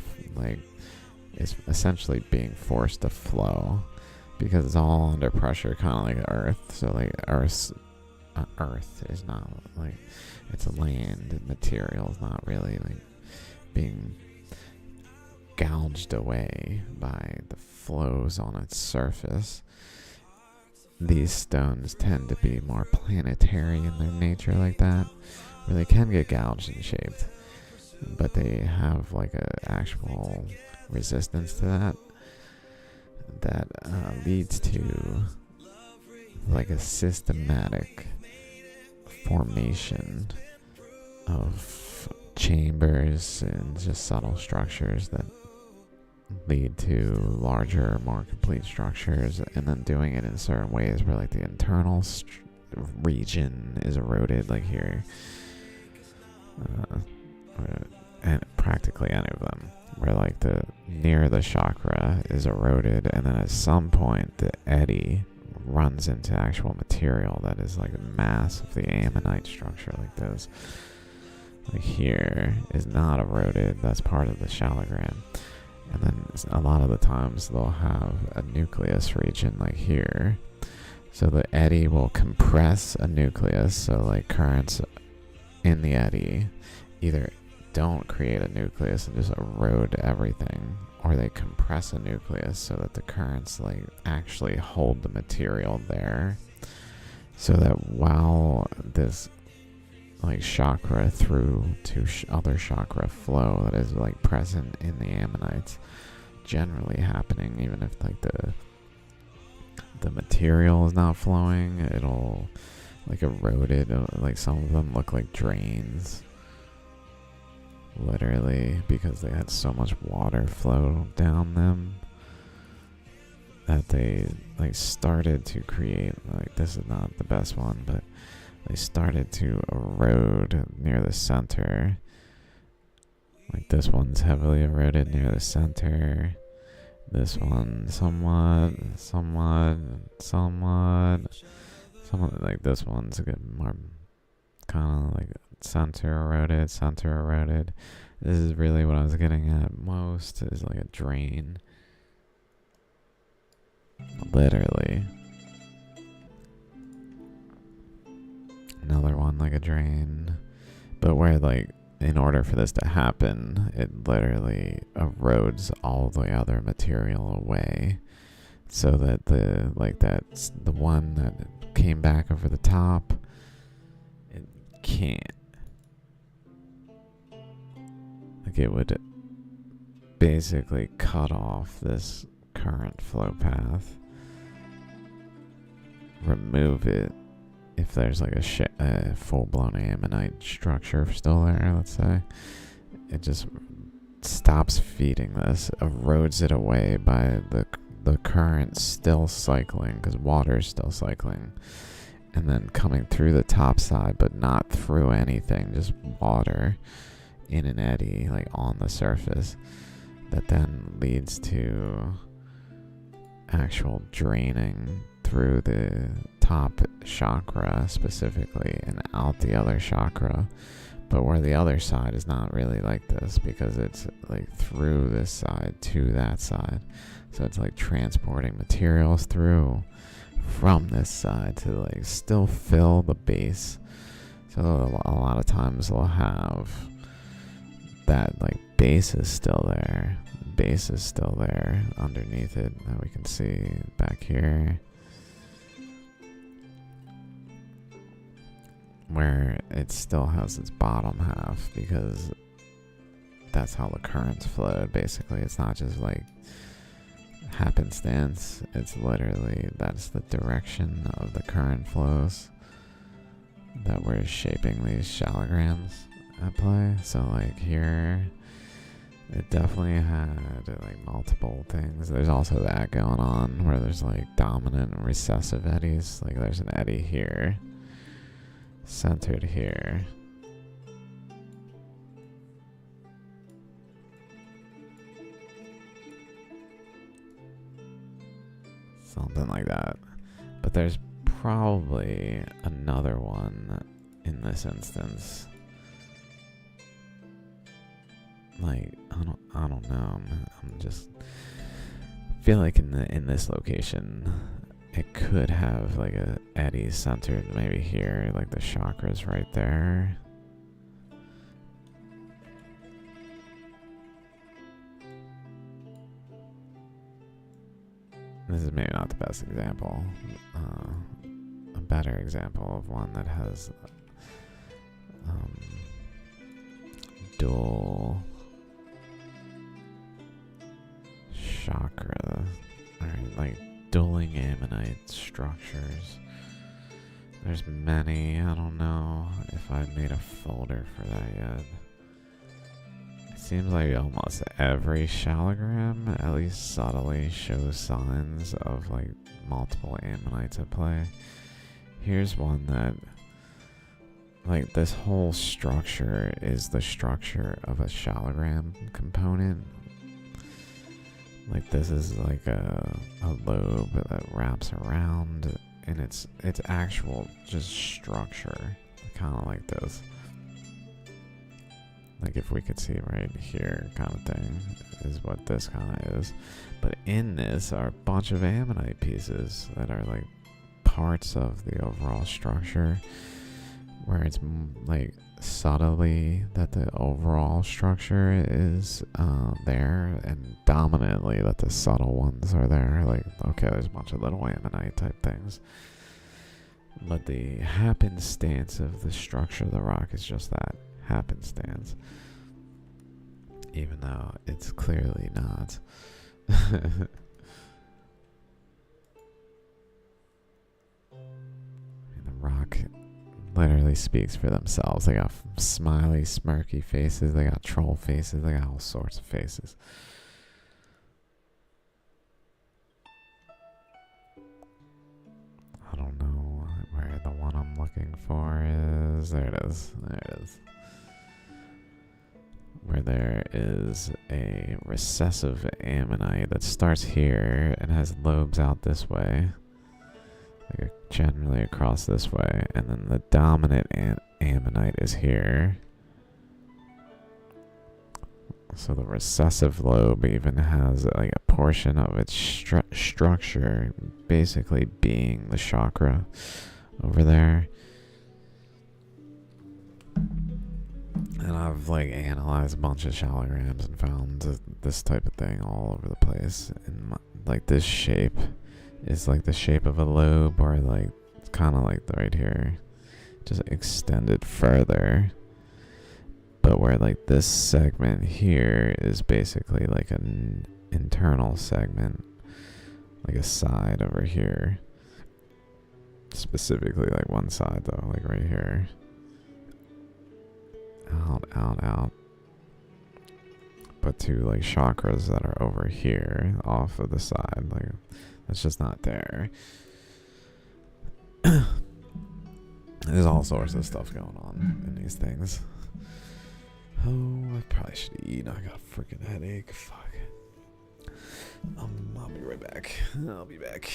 is essentially being forced to flow because it's all under pressure, kind of like earth. So like earth is not like, it's land material is not really like being gouged away by the flows on its surface. These stones tend to be more planetary in their nature like that, where they can get gouged and shaped, but they have like a actual resistance to that leads to like a systematic formation of chambers and just subtle structures that lead to larger, more complete structures, and then doing it in certain ways where like the internal region is eroded, like here, and practically any of them, where like the near the chakra is eroded, and then at some point the eddy runs into actual material that is like the mass of the ammonite structure, like this. Like here is not eroded, that's part of the Shaligram. And then a lot of the times they'll have a nucleus region like here. So the eddy will compress a nucleus, so like currents in the eddy either don't create a nucleus and just erode everything, or they compress a nucleus so that the currents like actually hold the material there, so that while this like chakra through to other chakra flow that is like present in the ammonites generally happening, even if like the material is not flowing, it'll like erode it. Like some of them look like drains, literally, because they had so much water flow down them that they like started to create, like, this is not the best one, but they started to erode near the center. Like this one's heavily eroded near the center. This one somewhat, like this one's a bit more kind of like center eroded. This is really what I was getting at most, is like a drain. Literally. Another one like a drain, but where like in order for this to happen, it literally erodes all the other material away, so that the like that's the one that came back over the top, it can't, like it would basically cut off this current flow path, remove it. If there's like a full-blown ammonite structure still there, let's say, it just stops feeding this, erodes it away by the current still cycling, because water is still cycling, and then coming through the top side, but not through anything, just water in an eddy, like on the surface, that then leads to actual draining through the top chakra specifically and out the other chakra But where the other side is not really like this because it's like through this side to that side. So it's like transporting materials through from this side to like still fill the base. So a lot of times they'll have that like base is still there. Base is still there underneath it that we can see back here. Where it still has its bottom half because that's how the currents flowed. Basically, it's not just like happenstance. It's literally that's the direction of the current flows that we're shaping these shaligrams at play. So like here, it definitely had like multiple things. There's also that going on where there's like dominant and recessive eddies. Like there's an eddy here. Centered here. Something like that. But there's probably another one in this instance. Like I don't know. I'm just feel like in this location it could have like a eddy centered maybe here, like the chakras right there. This is maybe not the best example. A better example of one that has dual chakra, or like dueling ammonite structures. There's many. I don't know if I've made a folder for that yet. It seems like almost every shaligram at least subtly shows signs of like multiple ammonites at play. Here's one that like this whole structure is the structure of a shaligram component. Like this is like a lobe that wraps around, and it's actual just structure, kind of like this. Like if we could see right here, kind of thing, is what this kind of is. But in this are a bunch of ammonite pieces that are like parts of the overall structure, where it's like subtly that the overall structure is there, and dominantly that the subtle ones are there. Like, okay, there's a bunch of little ammonite type things, but the happenstance of the structure of the rock is just that, happenstance, even though it's clearly not. And the rock literally speaks for themselves. They got smiley, smirky faces. They got troll faces. They got all sorts of faces. I don't know where the one I'm looking for is. There it is. There it is. Where there is a recessive ammonite that starts here and has lobes out this way. Like generally across this way, and then the dominant ammonite is here. So the recessive lobe even has like a portion of its structure basically being the chakra over there. And I've like analyzed a bunch of shaligrams and found this type of thing all over the place. And like this shape is like the shape of a lobe, or like it's kind of like right here, just extended further. But where like this segment here is basically like an internal segment, like a side over here. Specifically like one side though, like right here. Out. But two like chakras that are over here off of the side, like that's just not there. There's all sorts of stuff going on in these things. Oh, I probably should eat. I got a freaking headache. Fuck. I'll be right back. I'll be back.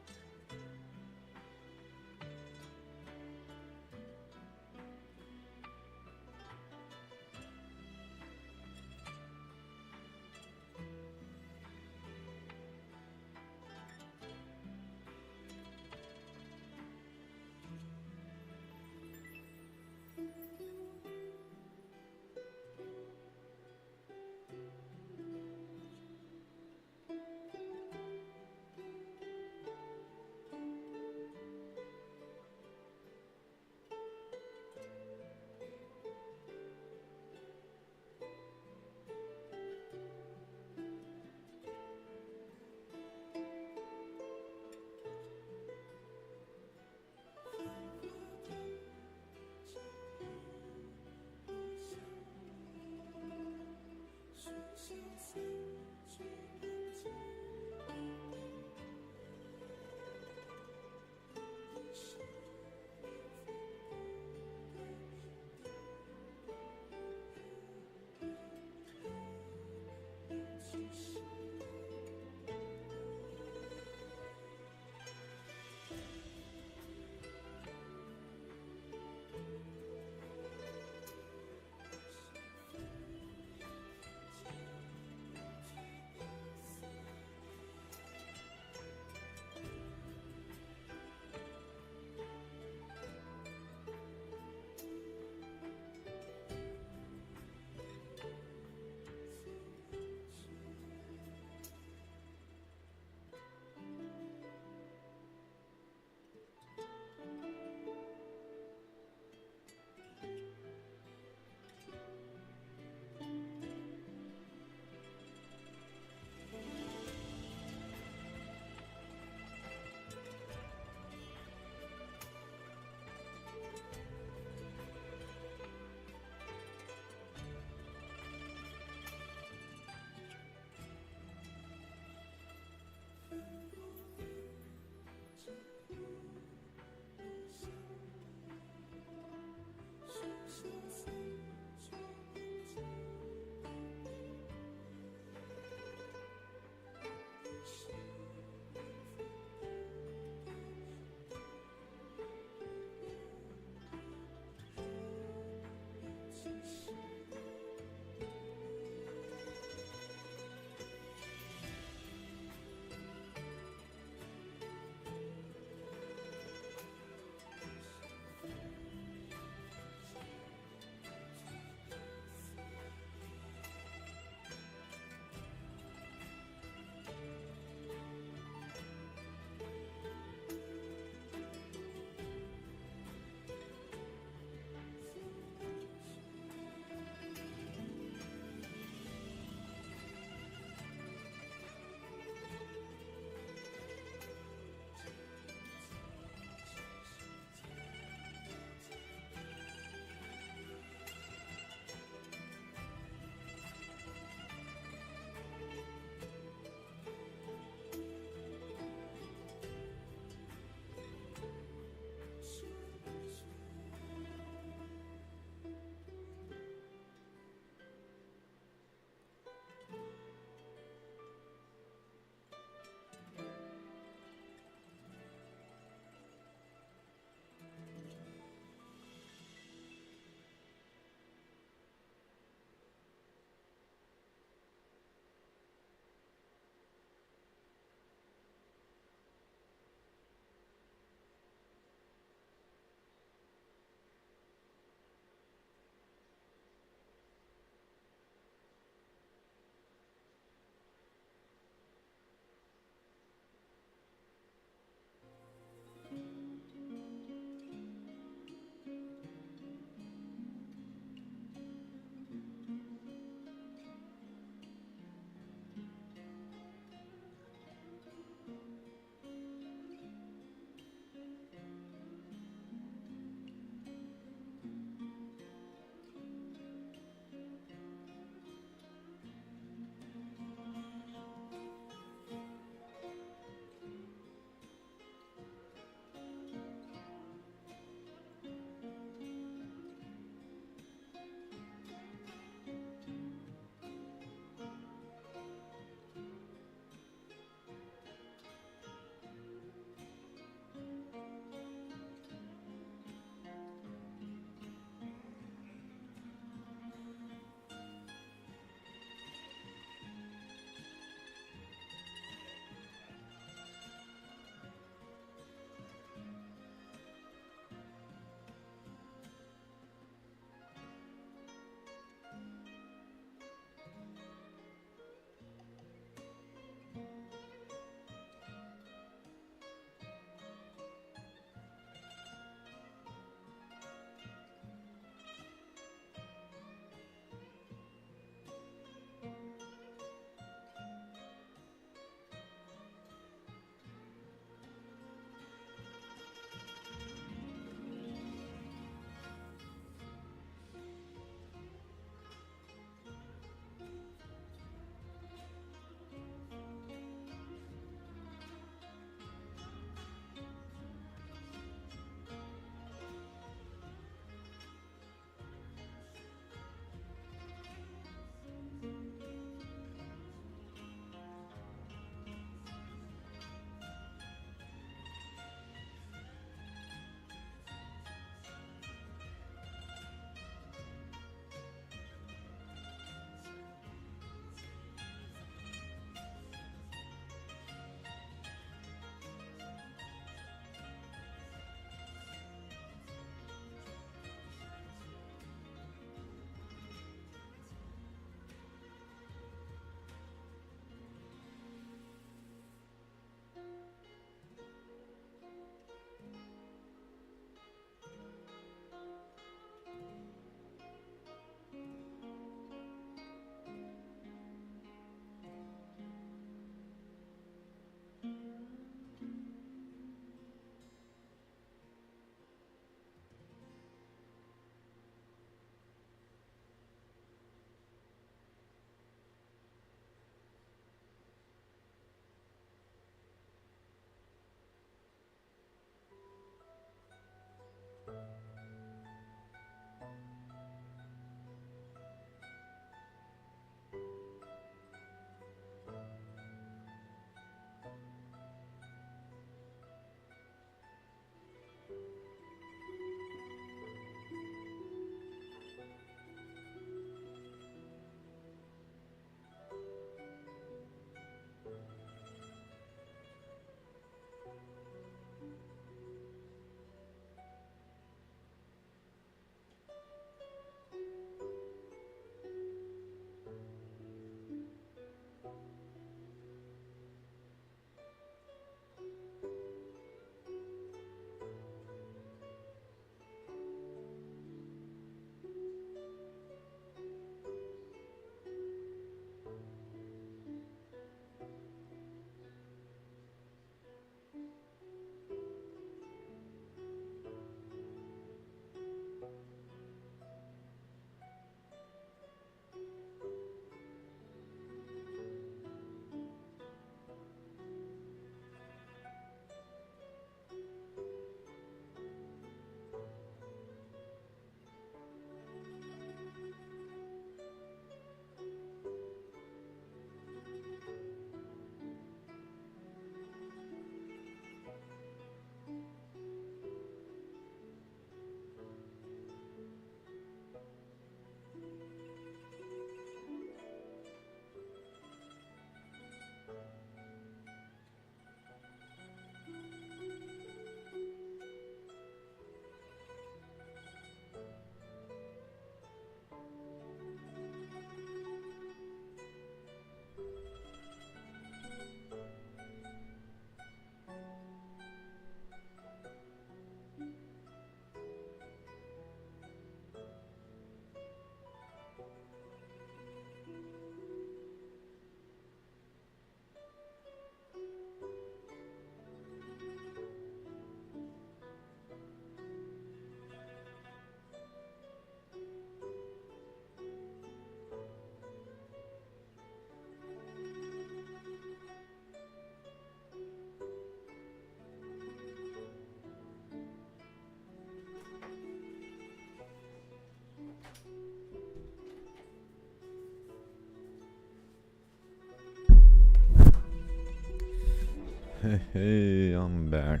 Hey, I'm back,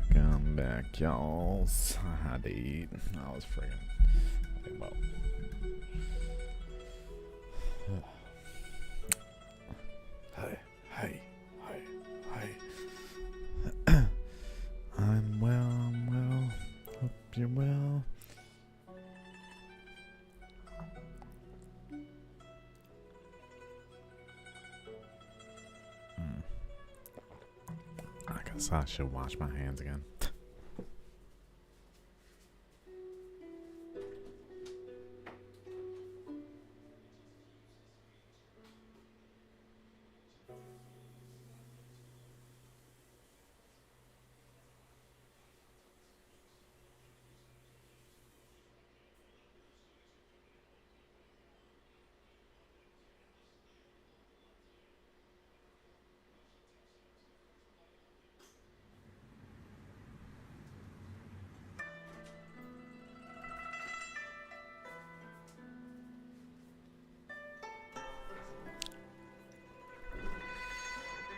y'all. I had to eat. I was friggin' well. Hey. I'm well. Hope you're well. I guess I should wash my hands again.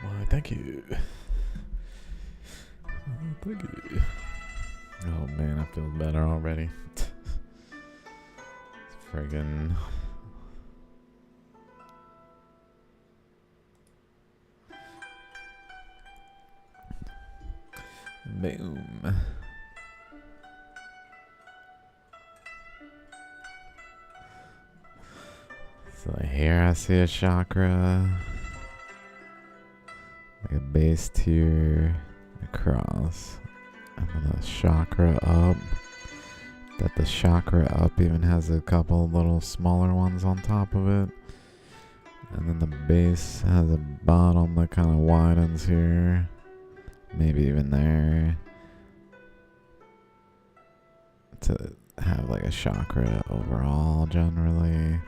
Why, thank you. Thank you. Oh man, I feel better already. It's friggin' boom. So here I see a chakra, like a base tier across, and then a chakra up. That the chakra up even has a couple little smaller ones on top of it. And then the base has a bottom that kind of widens here. Maybe even there. To have like a chakra overall generally.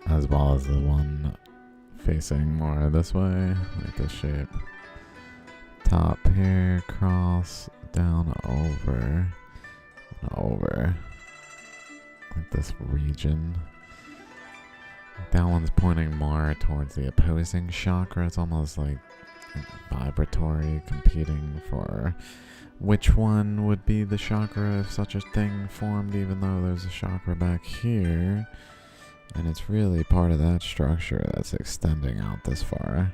As well as the one facing more this way, like this shape. Top here, cross, down, over, like this region. That one's pointing more towards the opposing chakra. It's almost like vibratory, competing for which one would be the chakra if such a thing formed, even though there's a chakra back here. And it's really part of that structure that's extending out this far.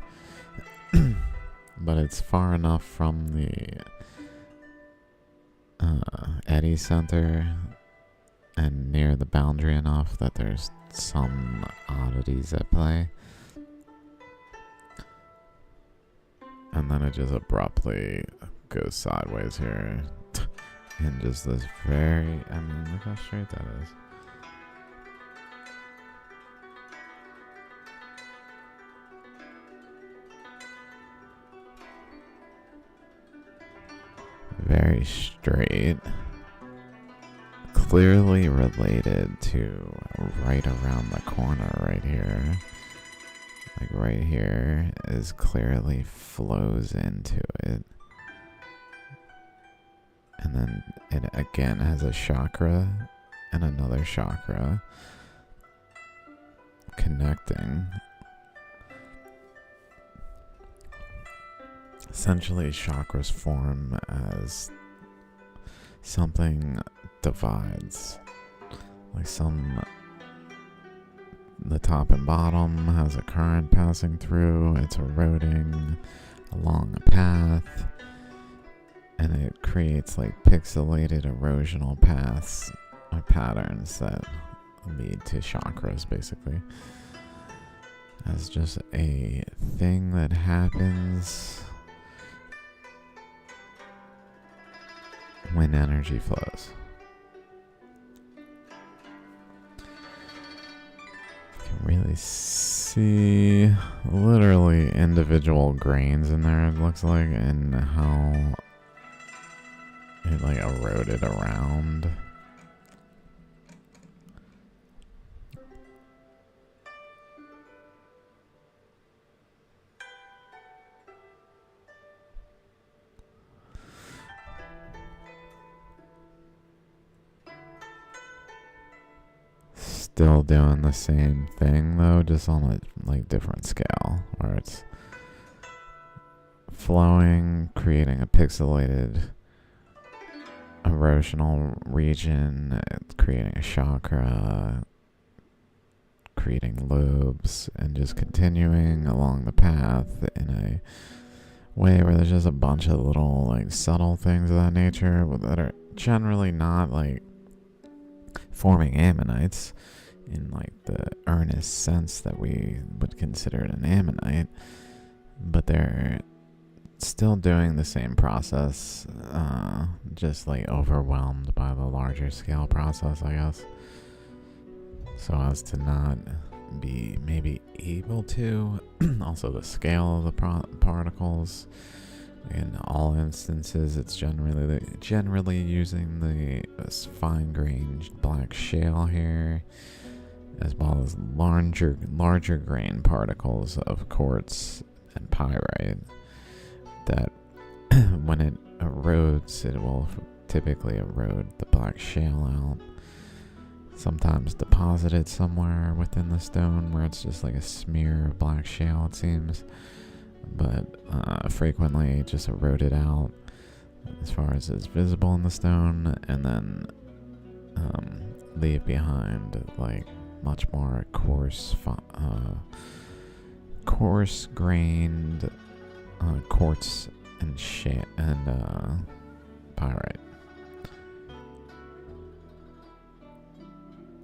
But it's far enough from the eddy center and near the boundary enough that there's some oddities at play. And then it just abruptly goes sideways here. And just this very, I mean, look how straight that is. Very straight. Clearly related to right around the corner right here. Like right here is clearly flows into it. And then it again has a chakra and another chakra connecting. Essentially, chakras form as something divides. Like the top and bottom has a current passing through, it's eroding along a path, and it creates like pixelated erosional paths or patterns that lead to chakras, basically. As just a thing that happens when energy flows. You can really see literally individual grains in there, it looks like, and how it like eroded around. still doing the same thing though, just on a like different scale, where it's flowing, creating a pixelated erosional region, creating a chakra, creating lobes, and just continuing along the path in a way where there's just a bunch of little like subtle things of that nature that are generally not like forming ammonites in like the earnest sense that we would consider it an ammonite, but they're still doing the same process, just like overwhelmed by the larger scale process, I guess, so as to not be maybe able to also the scale of the particles. In all instances, it's generally using the fine-grained black shale here, as well as larger grain particles of quartz and pyrite that when it erodes, it will typically erode the black shale out, sometimes deposited somewhere within the stone where it's just like a smear of black shale, it seems, but frequently just eroded out as far as is visible in the stone, and then leave behind like much more coarse-grained quartz and pyrite,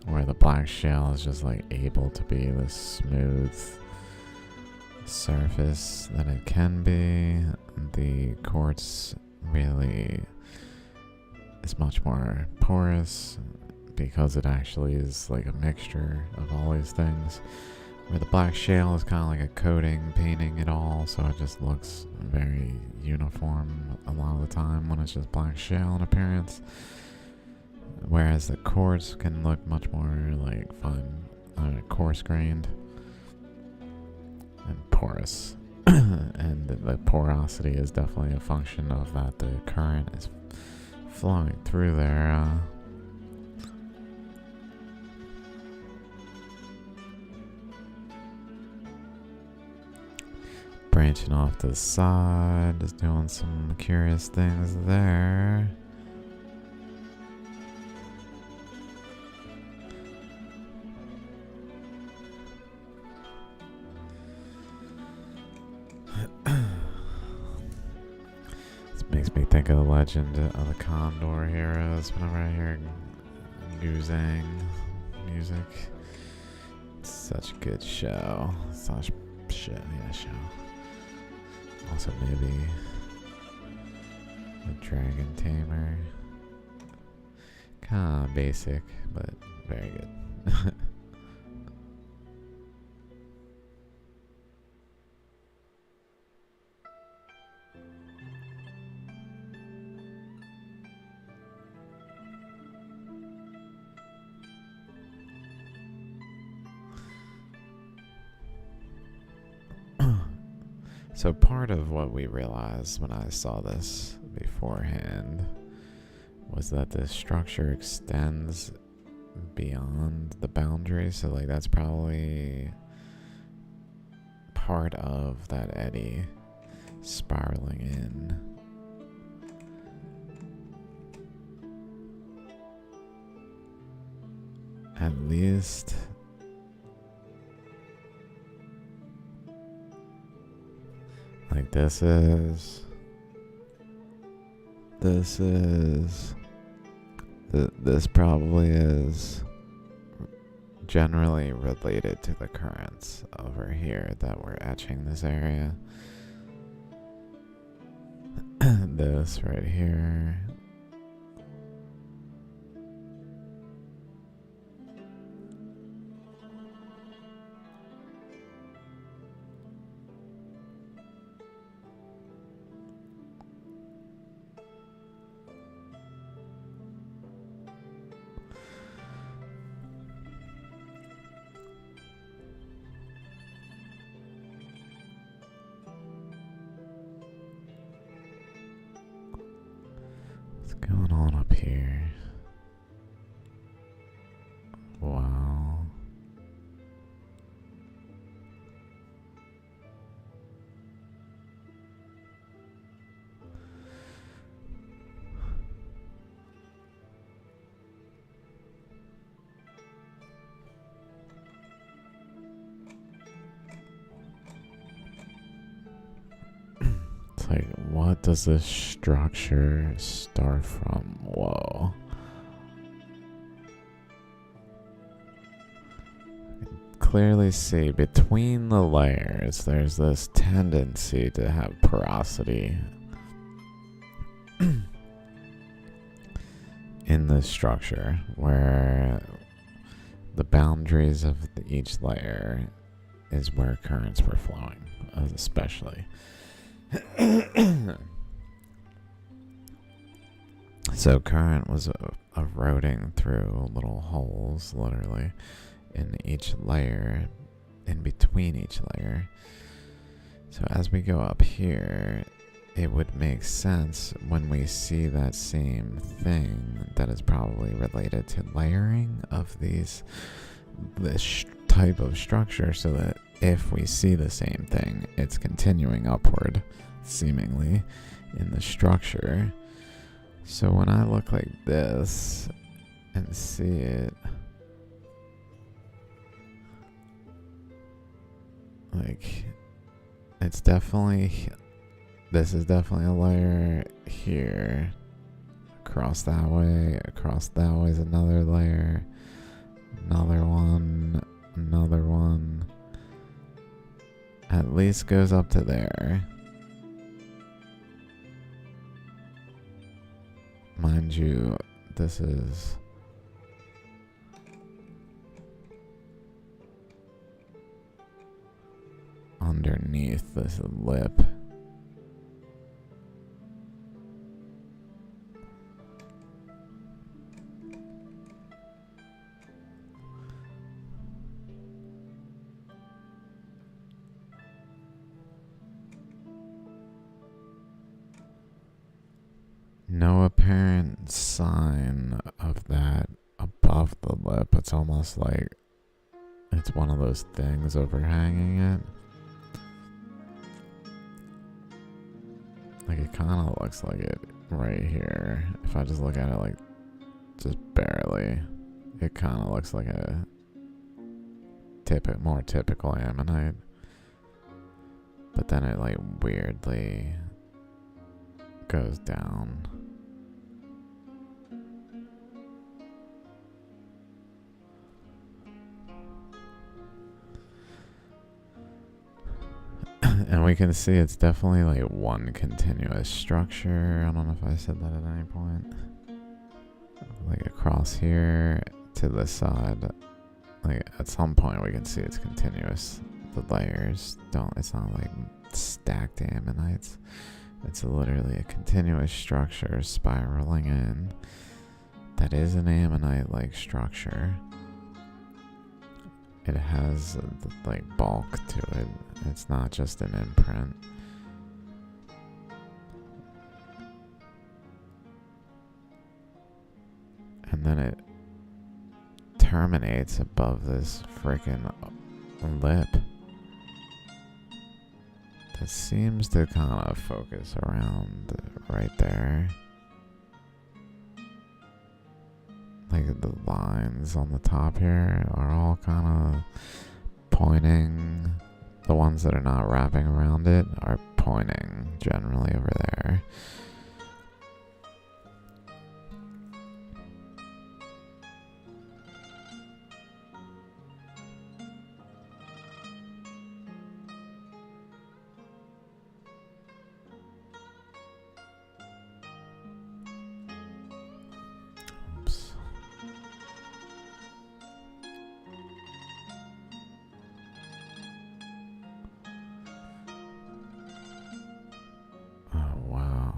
where the black shale is just like able to be this smooth surface that it can be. The quartz really is much more porous because it actually is like a mixture of all these things, where the black shale is kind of like a coating, painting it all, so it just looks very uniform a lot of the time when it's just black shale in appearance, whereas the quartz can look much more like fine, coarse-grained and porous. And the porosity is definitely a function of that the current is flowing through there. Branching off to the side, just doing some curious things there. This makes me think of the legend of the Condor heroes whenever I hear Guzang music. It's such a good show. Show. Also maybe the Dragon Tamer. Kinda basic, but very good. So part of what we realized when I saw this beforehand was that this structure extends beyond the boundary. So like that's probably part of that eddy spiraling in. At least like this probably is generally related to the currents over here that were etching this area. This right here. What's going on up here? Wow. does this structure start from? Whoa. Clearly see between the layers there's this tendency to have porosity in this structure where the boundaries of each layer is where currents were flowing, especially. So current was eroding through little holes, literally, in each layer, in between each layer. So as we go up here, it would make sense when we see that same thing that is probably related to layering of this type of structure, so that if we see the same thing, it's continuing upward, seemingly, in the structure. So when I look like this and see it, like, it's definitely, this is definitely a layer here. Across that way is another layer. Another one. At least goes up to there. Mind you, this is underneath this lip. No apparent sign of that above the lip. It's almost like it's one of those things overhanging it. Like, it kind of looks like it right here. If I just look at it like just barely, it kind of looks like a more typical ammonite. But then it like weirdly goes down. And we can see it's definitely like one continuous structure. I don't know if I said that at any point. Like across here to this side. Like at some point we can see it's continuous. The layers it's not like stacked ammonites. It's literally a continuous structure spiraling in. That is an ammonite-like structure. It has like bulk to it. It's not just an imprint. And then it terminates above this freaking lip. That seems to kind of focus around right there. Like the lines on the top here are all kind of pointing. The ones that are not wrapping around it are pointing generally over there. Oops. Oh, wow.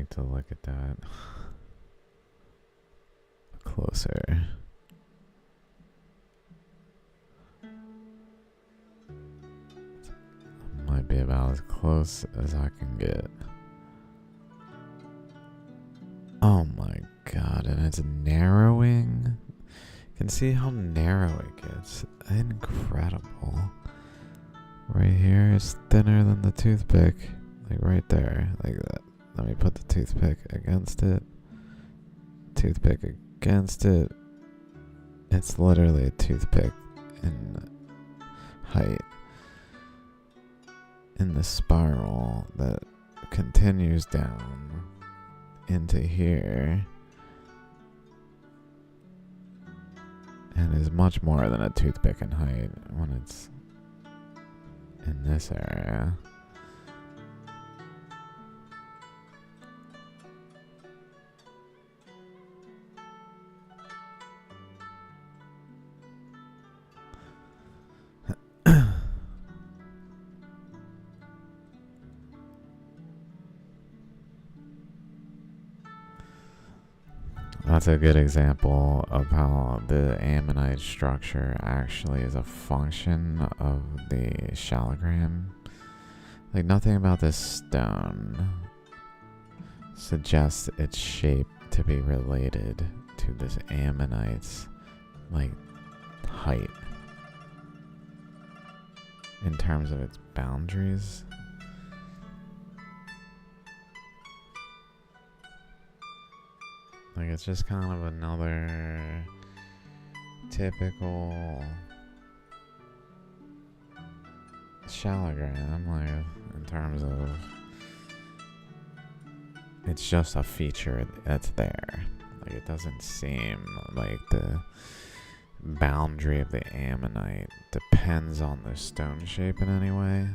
like to look at that closer. Might be about as close as I can get. Oh my god, and it's narrowing. You can see how narrow it gets. Incredible. Right here is thinner than the toothpick. Like right there. Like that. Let me put the toothpick against it. Toothpick against it. It's literally a toothpick in height. In the spiral that continues down into here and is much more than a toothpick in height when it's in this area. That's a good example of how the ammonite structure actually is a function of the shaligram. Like nothing about this stone suggests its shape to be related to this ammonite's like height in terms of its boundaries. Like it's just kind of another typical shaligram, like in terms of it's just a feature that's there. Like it doesn't seem like the boundary of the ammonite depends on the stone shape in any way.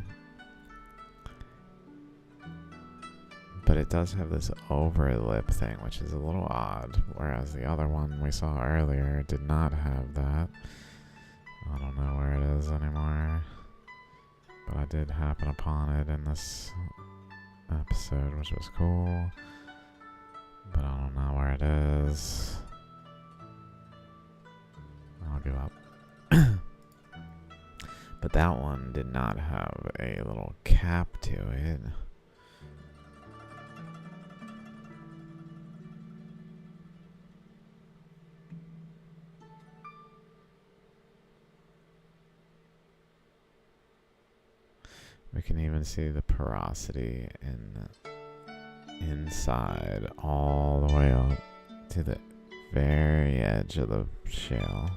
But it does have this overlip thing, which is a little odd, whereas the other one we saw earlier did not have that. I don't know where it is anymore, but I did happen upon it in this episode, which was cool, but I don't know where it is. I'll give up. But that one did not have a little cap to it. We can even see the porosity inside all the way up to the very edge of the shale.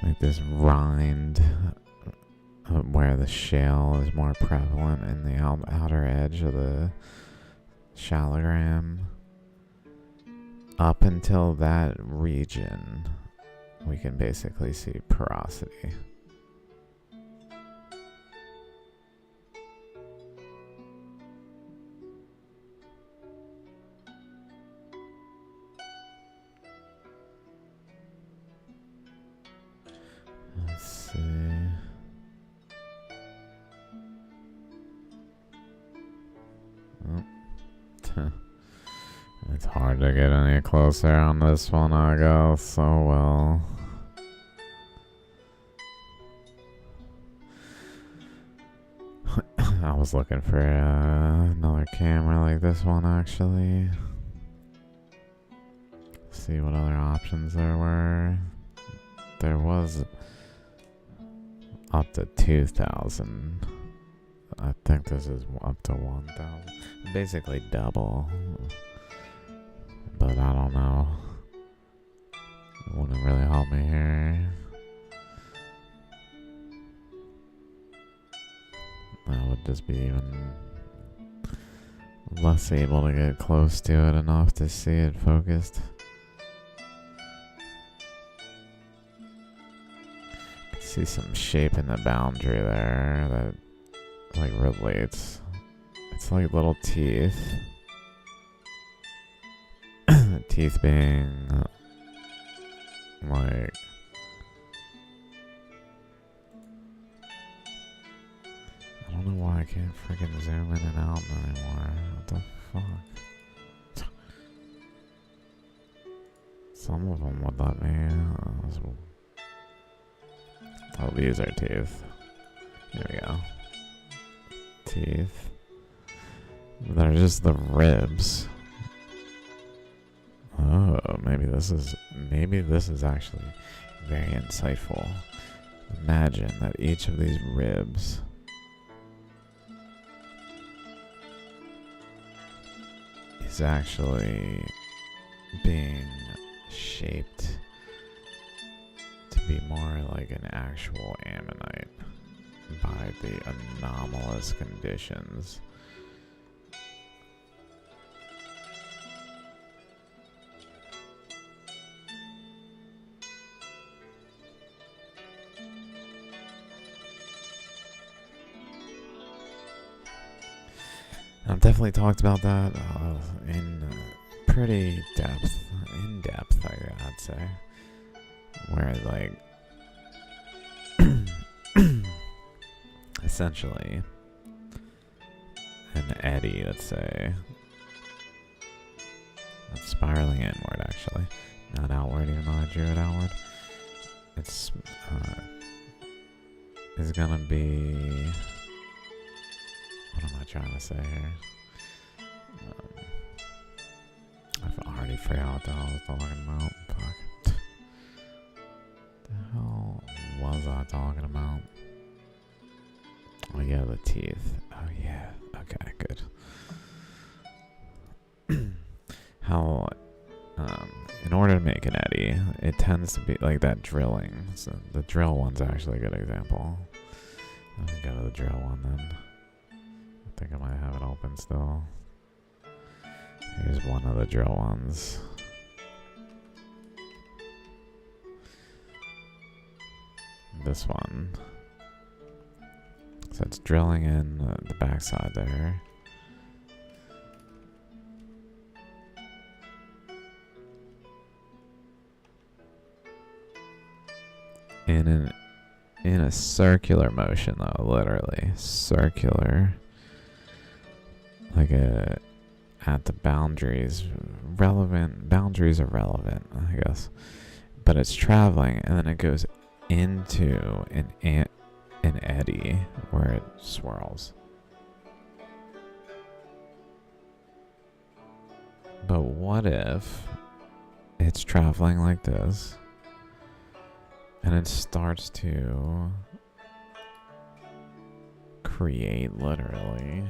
Like this rind where the shale is more prevalent in the outer edge of the shaligram. Up until that region, we can basically see porosity. Let's see. Oh. It's hard to get any closer on this one, I go so well. I was looking for another camera like this one, actually. See what other options there were. There was up to 2,000. I think this is up to 1,000. Basically double. But I don't know. It wouldn't really help me here. I would just be even less able to get close to it enough to see it focused. See some shape in the boundary there that like relates. It's like little teeth. Teeth being like freaking zoom in and out anymore. What the fuck? Some of them would let me. Oh, these are teeth. Here we go. Teeth. They're just the ribs. Oh, maybe this is actually very insightful. Imagine that each of these ribs is actually being shaped to be more like an actual ammonite by the anomalous conditions. I've definitely talked about that in pretty in depth, I'd say, where like essentially an eddy, let's say, that's spiraling inward actually, not outward, even though I drew it outward. It's is gonna be. What am I trying to say here? I've already forgot what the hell I was talking about. Fuck. The hell was I talking about? Oh yeah, the teeth. Oh yeah. Okay, good. How, in order to make an eddy, it tends to be like that drilling. So the drill one's actually a good example. Let me go to the drill one then. I think I might have it open still. Here's one of the drill ones. This one. So it's drilling in the backside there. In a circular motion though, literally. Circular. Like at the boundaries boundaries are relevant, I guess, but it's traveling and then it goes into an eddy where it swirls. But what if it's traveling like this and it starts to create literally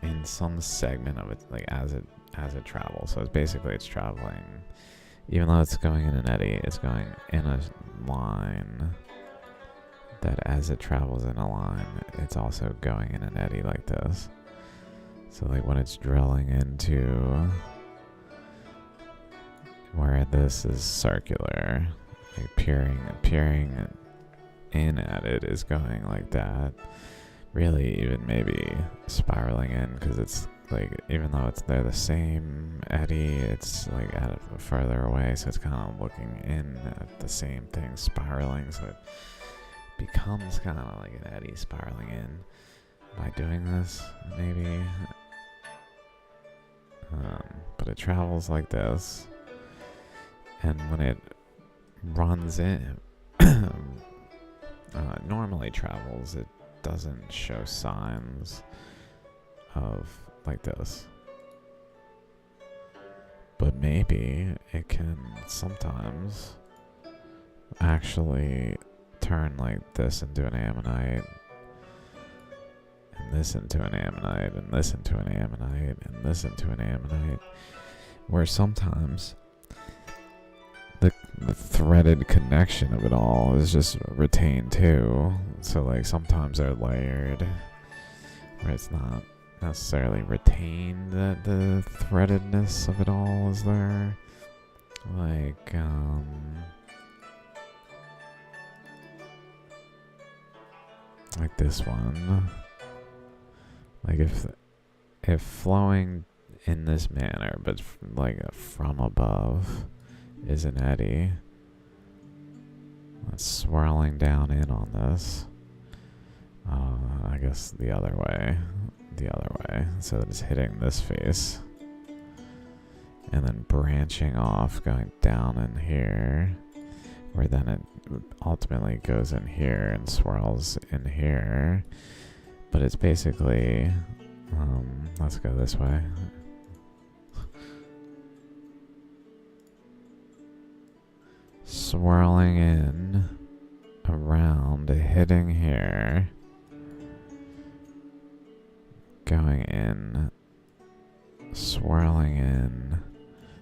in some segment of it, like as it travels. So it's traveling, even though it's going in an eddy, it's going in a line that as it travels in a line, it's also going in an eddy like this. So like when it's drilling into where this is circular, like peering in at it is going like that. Really even maybe spiraling in, because it's like, even though they're the same eddy, it's like further away, so it's kind of looking in at the same thing, spiraling, so it becomes kind of like an eddy spiraling in by doing this, maybe. But it travels like this, and when it runs in, normally travels, it doesn't show signs of like this, but maybe it can sometimes actually turn like this into an ammonite, and this into an ammonite, and this into an ammonite, and this into an ammonite, where sometimes the threaded connection of it all is just retained too. So like sometimes they're layered where it's not necessarily retained, that the threadedness of it all is there. Like this one. Like if flowing in this manner, but like from above, is an eddy, It's swirling down in on this. I guess the other way. The other way. So that it's hitting this face. And then branching off, going down in here. Where then it ultimately goes in here and swirls in here. But it's basically... let's go this way. Swirling in, around, hitting here, going in, swirling in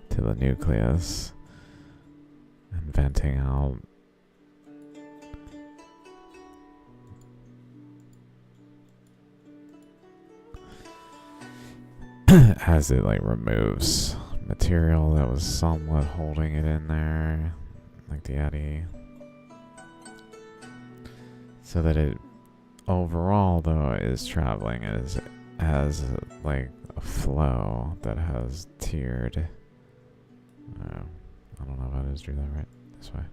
to the nucleus, and venting out. As it like removes material that was somewhat holding it in there. Like the eddy, so that it overall though is traveling as like a flow that has tiered. I don't know if I just drew that right this way.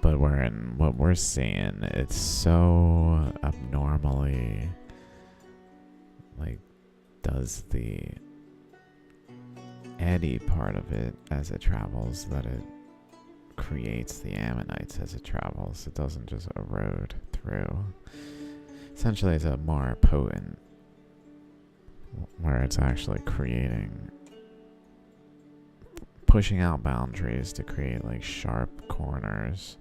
But what we're seeing, it's so abnormally like does the eddy part of it as it travels that it creates the ammonites as it travels. It doesn't just erode through. Essentially, it's a more potent, where it's actually pushing out boundaries to create like sharp corners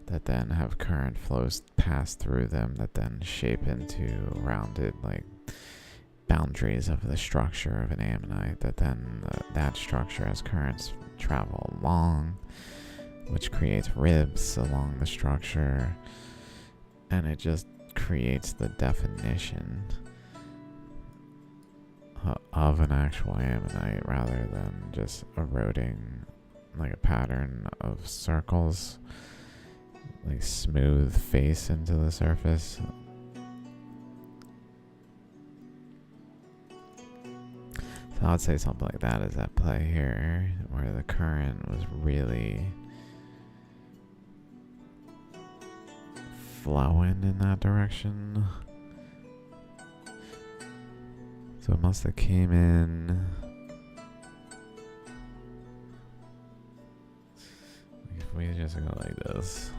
that then have current flows pass through them that then shape into rounded like boundaries of the structure of an ammonite that then that structure has currents travel along, which creates ribs along the structure, and it just creates the definition of an actual ammonite rather than just eroding like a pattern of circles, like smooth face into the surface. So I would say something like that is at play here, where the current was really flowing in that direction. So it must have came in. If we just go like this.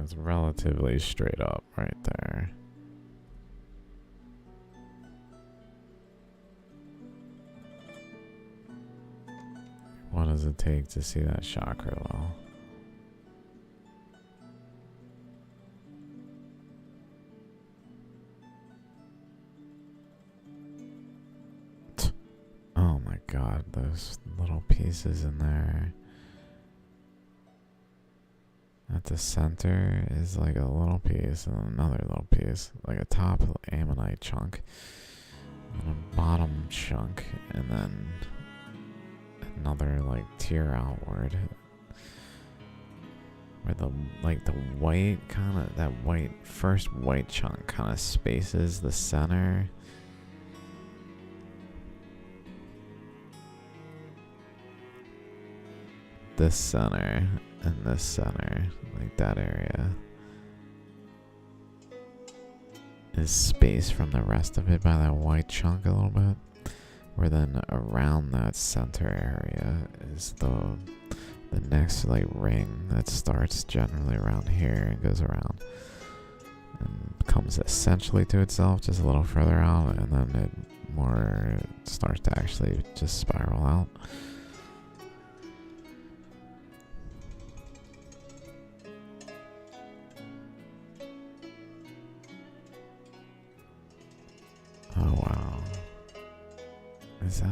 It's relatively straight up right there. What does it take to see that chakra well? Oh my god, those little pieces in there. At the center is like a little piece and another little piece. Like a top ammonite chunk. And a bottom chunk. And then another like tier outward, where the white that first white chunk kind of spaces the center. This center and this center, like that area, is spaced from the rest of it by that white chunk a little bit. Where then around that center area is the next like ring that starts generally around here and goes around and comes essentially to itself just a little further out, and then it more starts to actually just spiral out. Oh wow. Is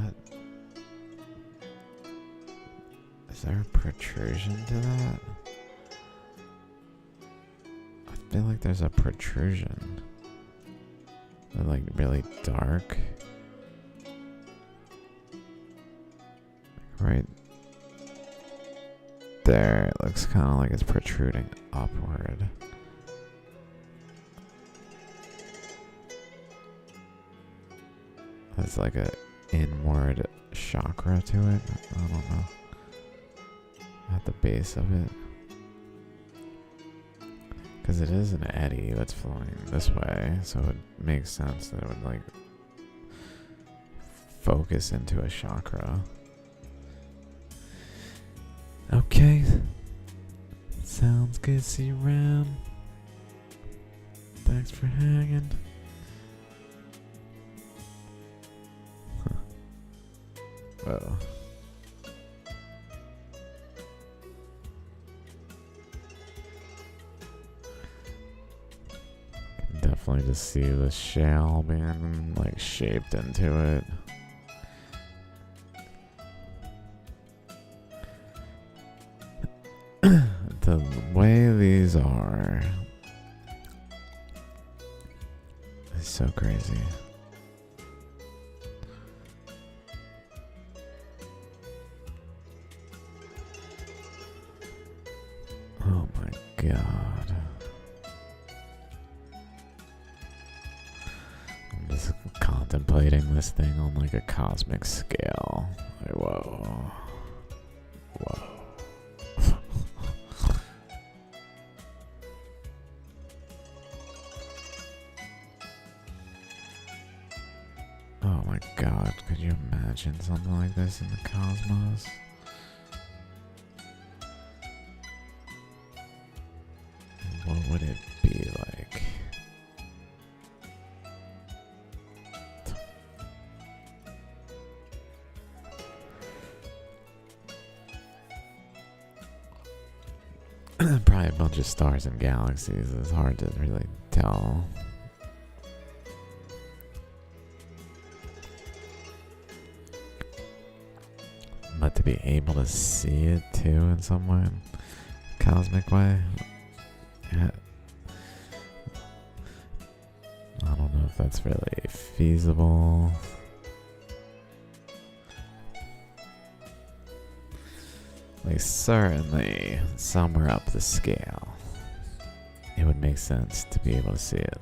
there a protrusion to that? I feel like there's a protrusion. They're like really dark. Right there, it looks kind of like it's protruding upward. There's like a inward chakra to it. I don't know. At the base of it. Because it is an eddy that's flowing this way, so it makes sense that it would like focus into a chakra. Okay. Sounds good. See you around. Thanks for hanging. Whoa. Can definitely just see the shell being like shaped into it. The way these are is so crazy. Oh my god. I'm just contemplating this thing on like a cosmic scale. Like, whoa. Whoa. Oh my god, could you imagine something like this in the cosmos? What would it be like? Probably a bunch of stars and galaxies. It's hard to really tell. But to be able to see it too in some way, cosmic way, yeah. I don't know if that's really feasible. Like certainly somewhere up the scale, it would make sense to be able to see it.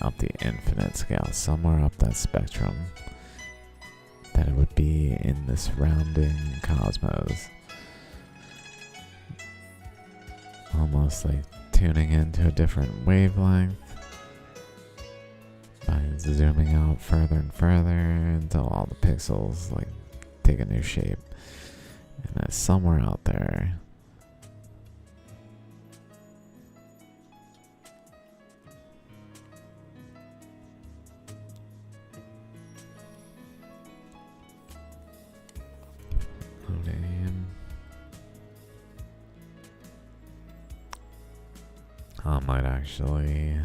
Up the infinite scale, somewhere up that spectrum. That it would be in the surrounding cosmos. Almost like tuning into a different wavelength by zooming out further and further until all the pixels like take a new shape. And that's somewhere out there. I might actually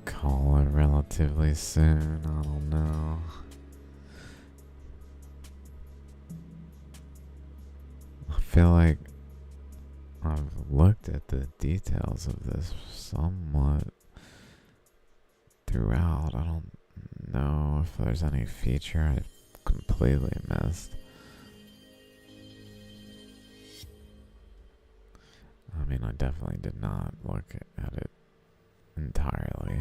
call it relatively soon. I don't know. I feel like I've looked at the details of this somewhat throughout. I don't know if there's any feature I've completely missed. I mean, I definitely did not look at it entirely.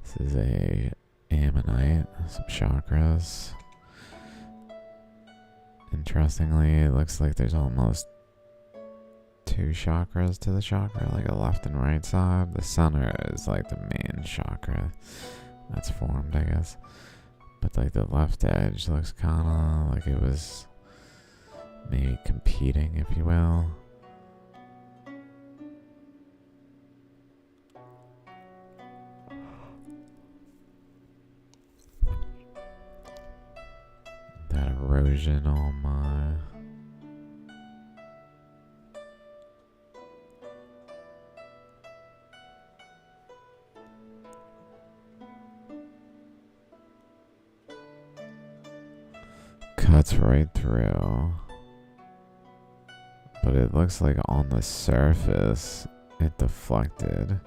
This is a ammonite, some chakras. Interestingly, it looks like there's almost two chakras to the chakra, like a left and right side. The center is like the main chakra that's formed, I guess. But like the left edge looks kind of like it was maybe competing, if you will. That erosion on my cuts right through, but it looks like on the surface it deflected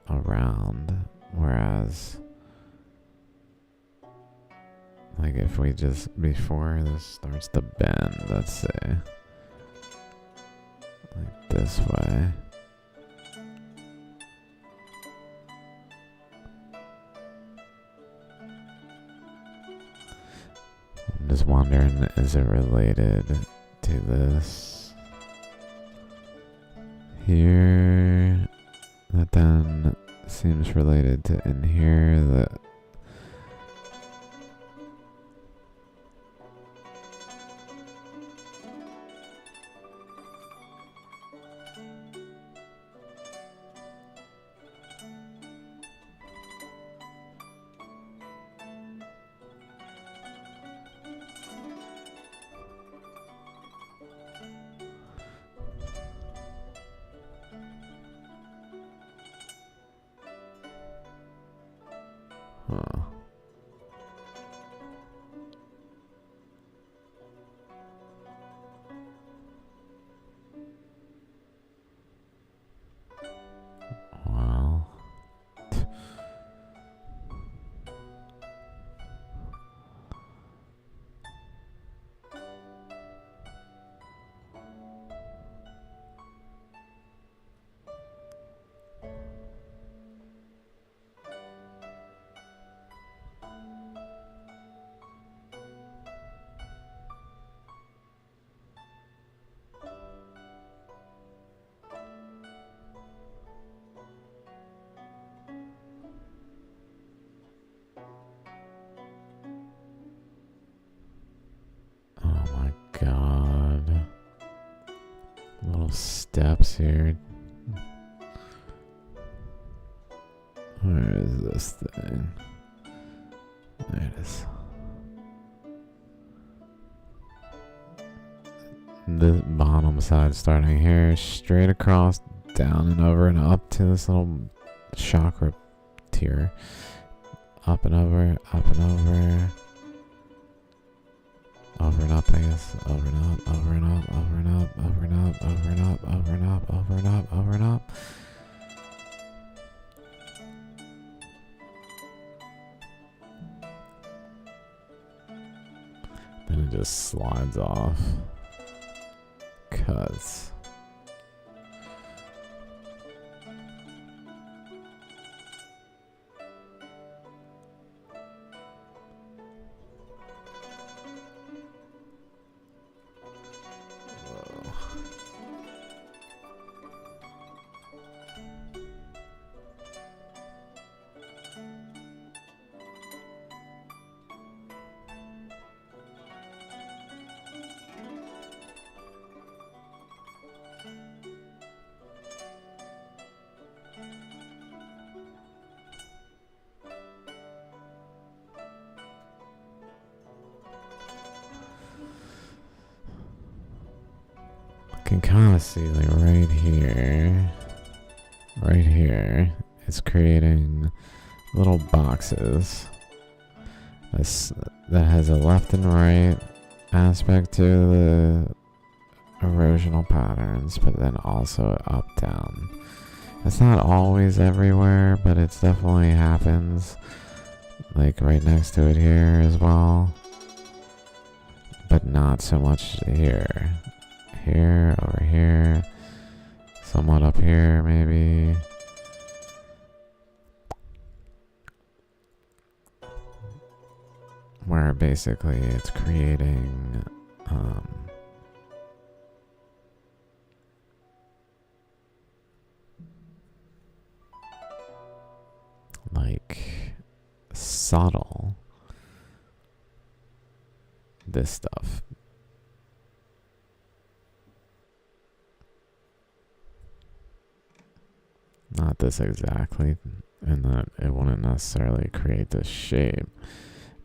around, whereas Like if we just, before this starts to bend, let's say, like this way. I'm just wondering, is it related to this here? That then seems related to in here, that huh. Well, oh my god. Little steps here. Where is this thing? There it is. The bottom side starting here, straight across, down and over and up to this little chakra tier. Up and over, up and over. Over and up, I guess. Over and up, over and up, over and up, over and up, over and up, over and up, over and up, over and up. Then it just slides off. Cuts. Can kind of see, like right here, it's creating little boxes that has a left and right aspect to the erosional patterns, but then also up down. It's not always everywhere, but it definitely happens, like right next to it here as well, but not so much here. Here, over here, somewhat up here maybe. Where basically it's creating like subtle this stuff. Not this exactly, and that it wouldn't necessarily create this shape,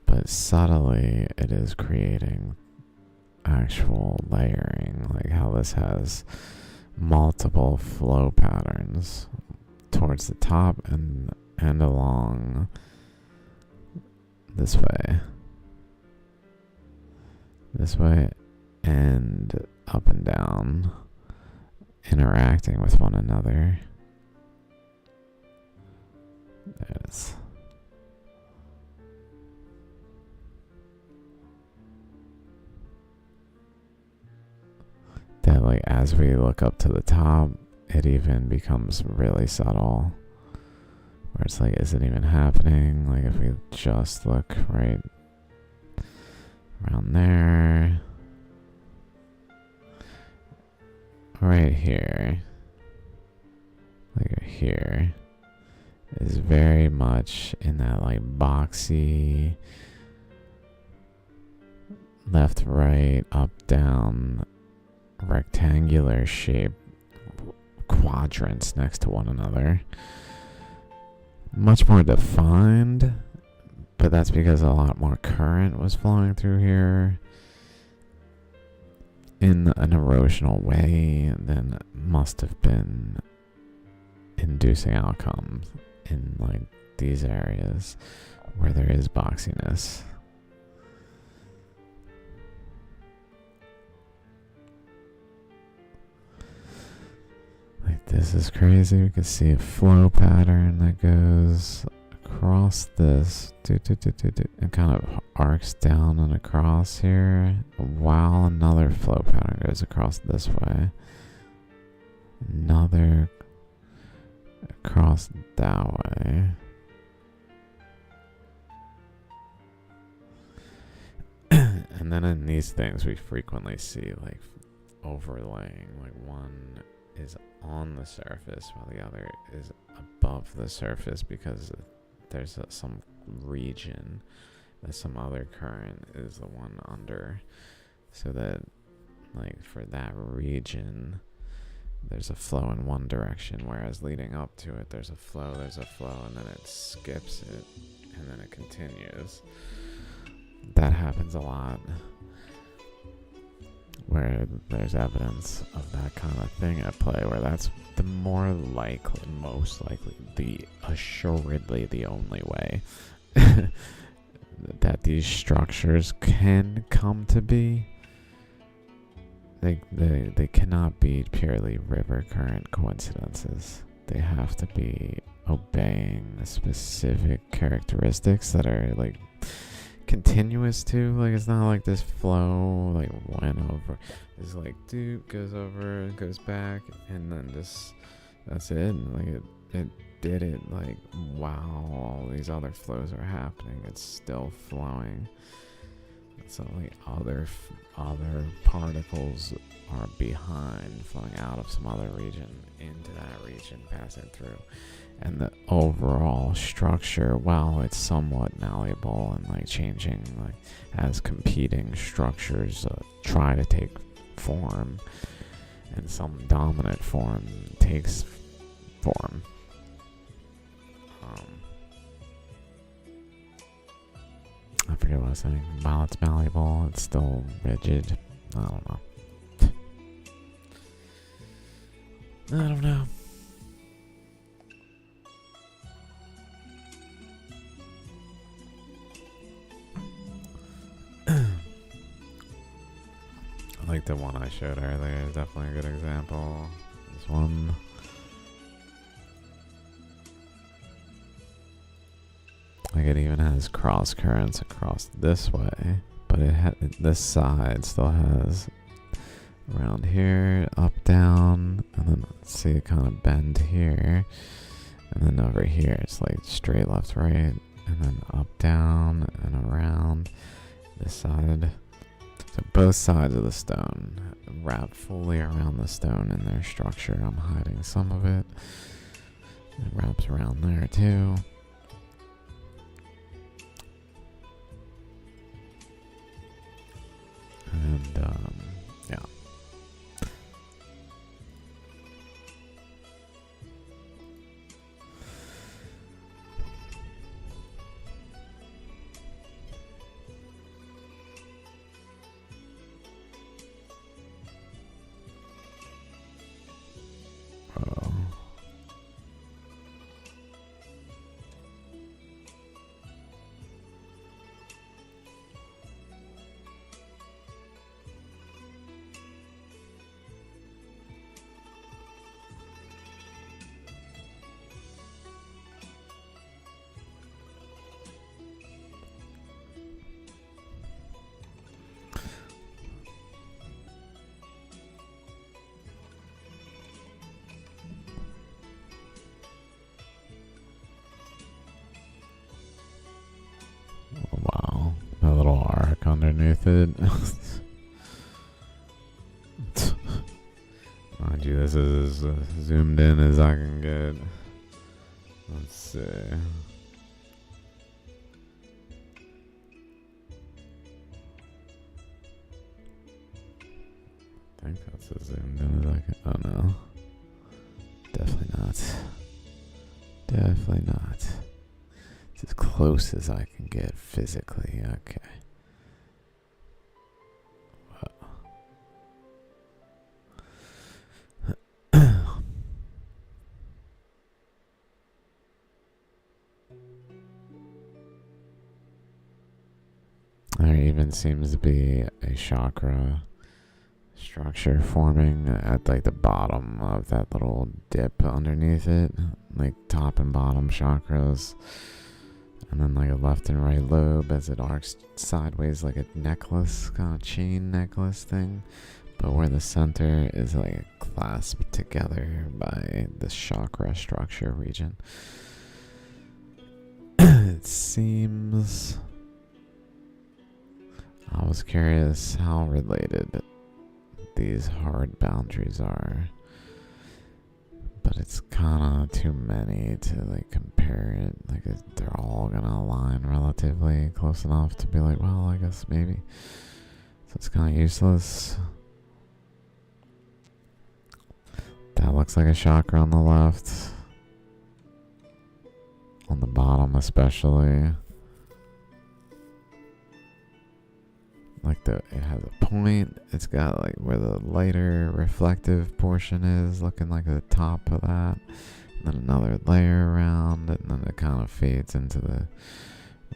but subtly it is creating actual layering, like how this has multiple flow patterns towards the top and along this way and up and down, interacting with one another. There it is. as we look up to the top, it even becomes really subtle. Where it's like, is it even happening? Like if we just look right around there. Right here. Like right here. Is very much in that like boxy left, right, up, down, rectangular shape quadrants next to one another. Much more defined, but that's because a lot more current was flowing through here in an erosional way than must have been inducing outcomes in like these areas where there is boxiness. Like this is crazy. We can see a flow pattern that goes across this and kind of arcs down and across here, while another flow pattern goes across this way. Another across that way. And then in these things we frequently see like overlaying, like one is on the surface while the other is above the surface because there's some region that some other current is the one under, so that like for that region there's a flow in one direction, whereas leading up to it there's a flow, and then it skips it and then it continues. That happens a lot where there's evidence of that kind of thing at play, where that's the more likely, most likely, assuredly the only way that these structures can come to be. They cannot be purely river current coincidences. They have to be obeying the specific characteristics that are like continuous too. Like it's not like this flow like went over. It's like goes over, goes back, and then just that's it. And like it did it like while all these other flows are happening. It's still flowing. So like other particles are behind, flowing out of some other region into that region, passing through. And the overall structure, while it's somewhat malleable and like changing, like as competing structures try to take form, and some dominant form takes form. I forget what I was saying. While it's malleable, it's still rigid. I don't know. I don't know. Like the one I showed earlier is definitely a good example. This one. Like it even has cross currents across this way, but this side still has around here, up, down, and then see it kind of bend here, and then over here it's like straight left, right, and then up, down, and around this side. So both sides of the stone wrap fully around the stone in their structure. I'm hiding some of it. It wraps around there too. And yeah. underneath it. Mind you, this is as zoomed in as I can get. Let's see. I think that's as zoomed in as I can. Oh no. Definitely not. Definitely not. It's as close as I can get physically. Okay. There even seems to be a chakra structure forming at like the bottom of that little dip underneath it, like top and bottom chakras, and then like a left and right lobe as it arcs sideways like a necklace, kind of chain necklace thing, but where the center is like clasped together by the chakra structure region. It seems, I was curious how related these hard boundaries are, but it's kind of too many to like compare it. Like they're all gonna align relatively close enough to be like, well, I guess maybe. So it's kind of useless. That looks like a chakra on the left, on the bottom especially. Like it has a point. It's got like where the lighter reflective portion is, looking like the top of that, and then another layer around it, and then it kind of fades into the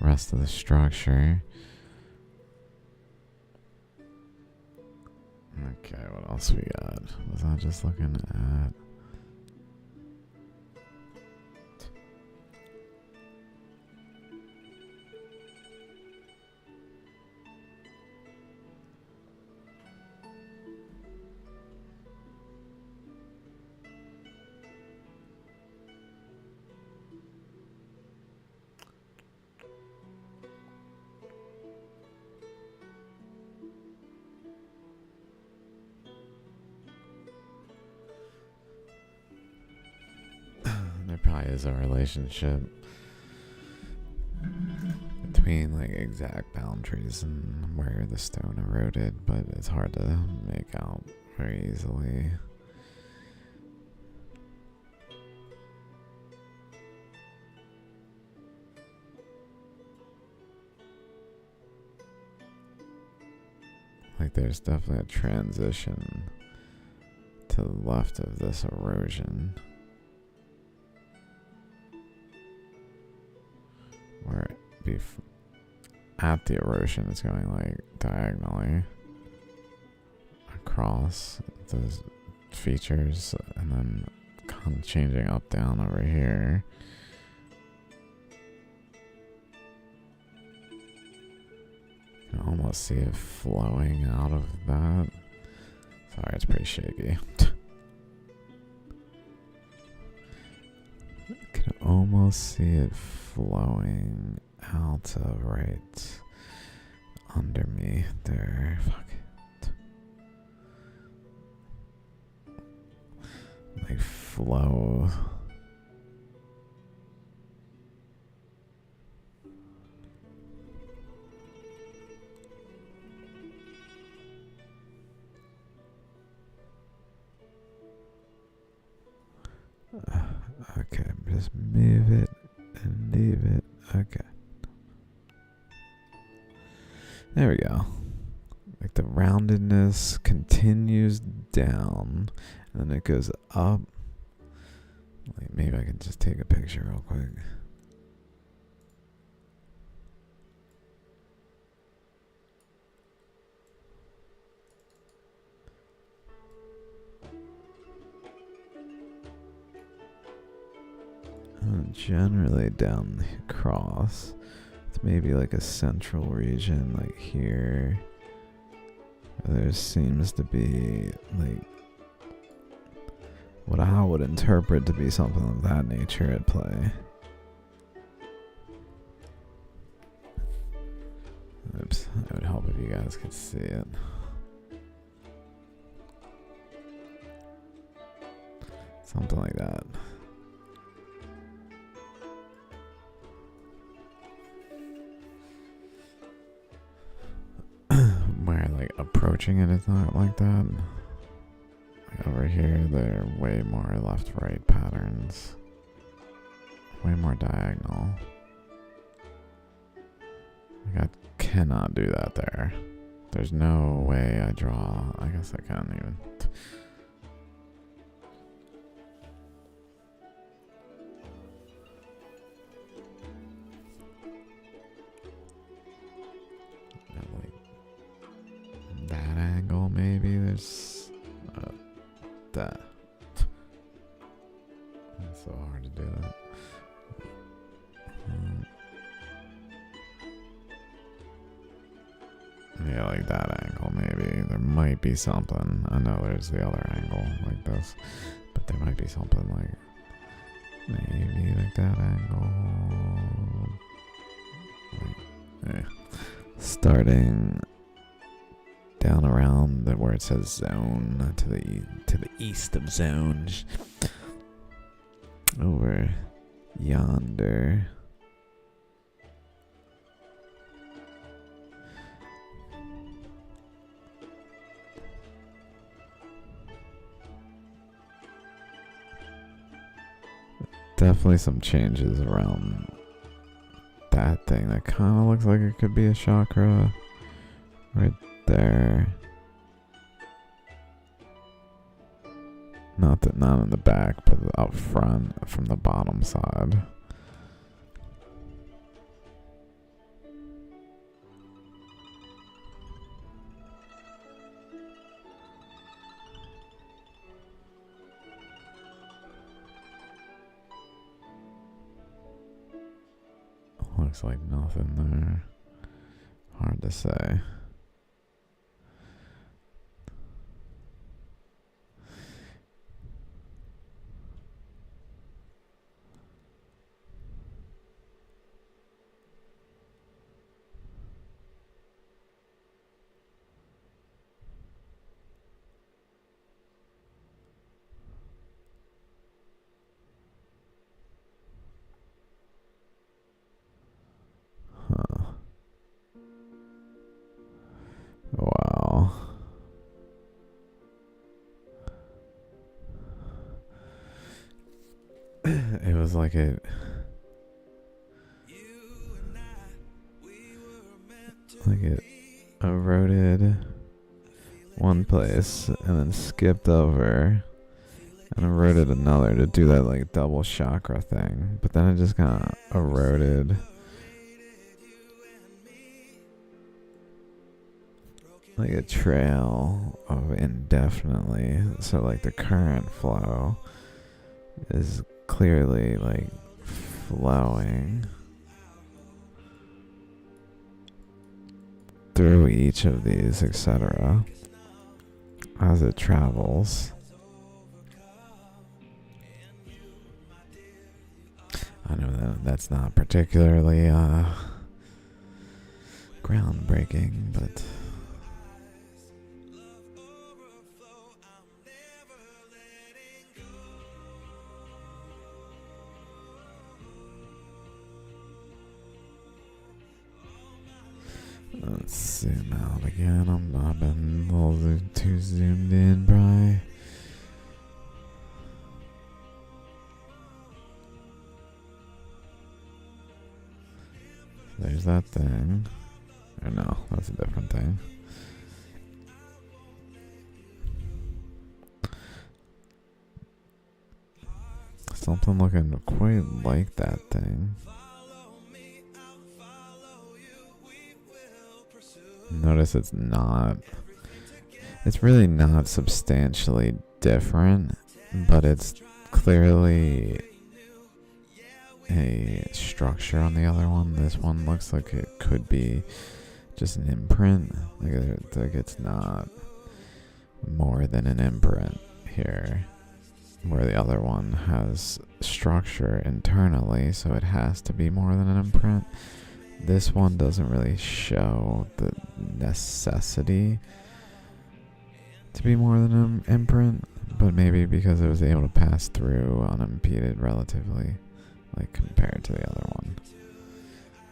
rest of the structure. Okay, what else we got? Was I just looking at? There probably is a relationship between like exact boundaries and where the stone eroded, but it's hard to make out very easily. Like there's definitely a transition to the left of this erosion, where at the erosion it's going like diagonally across those features and then kind of changing up down over here. You can almost see it flowing out of that. Sorry, it's pretty shaky. Can almost see it flowing out of right under me there. Fuck it. Like flow. Okay, just move it and leave it. Okay. There we go. Like the roundedness continues down and then it goes up. Like maybe I can just take a picture real quick. Generally down across, it's maybe like a central region, like here. There seems to be like what I would interpret to be something of that nature at play. Oops, it would help if you guys could see it. Something like that. Where like approaching it is not like that. Like over here, they're way more left-right patterns. Way more diagonal. Like I cannot do that there. There's no way I draw. I guess I can't even. Like that angle, maybe. There's that. It's so hard to do that. Yeah, like that angle, maybe. There might be something. I know there's the other angle like this, but there might be something like maybe like that angle. Like, starting down around where it says zone to the east of zone, over yonder. Definitely some changes around that thing. That kind of looks like it could be a chakra right there. Not in the back, but up front from the bottom side. Looks like nothing there. Hard to say. Wow. It was like it eroded one place and then skipped over and eroded another to do that like double chakra thing, but then it just kind of eroded like a trail of indefinitely. So like the current flow is clearly like flowing through each of these, etc., as it travels. I know that's not particularly groundbreaking, but let's zoom out again. I've been a little too zoomed in, Bri. There's that thing. Or no, that's a different thing. Something looking quite like that thing. Notice it's really not substantially different, but it's clearly a structure on the other one. This one looks like it could be just an imprint. Like it's not more than an imprint here, where the other one has structure internally, so it has to be more than an imprint. This one doesn't really show the necessity to be more than an imprint, but maybe because it was able to pass through unimpeded relatively, like compared to the other one.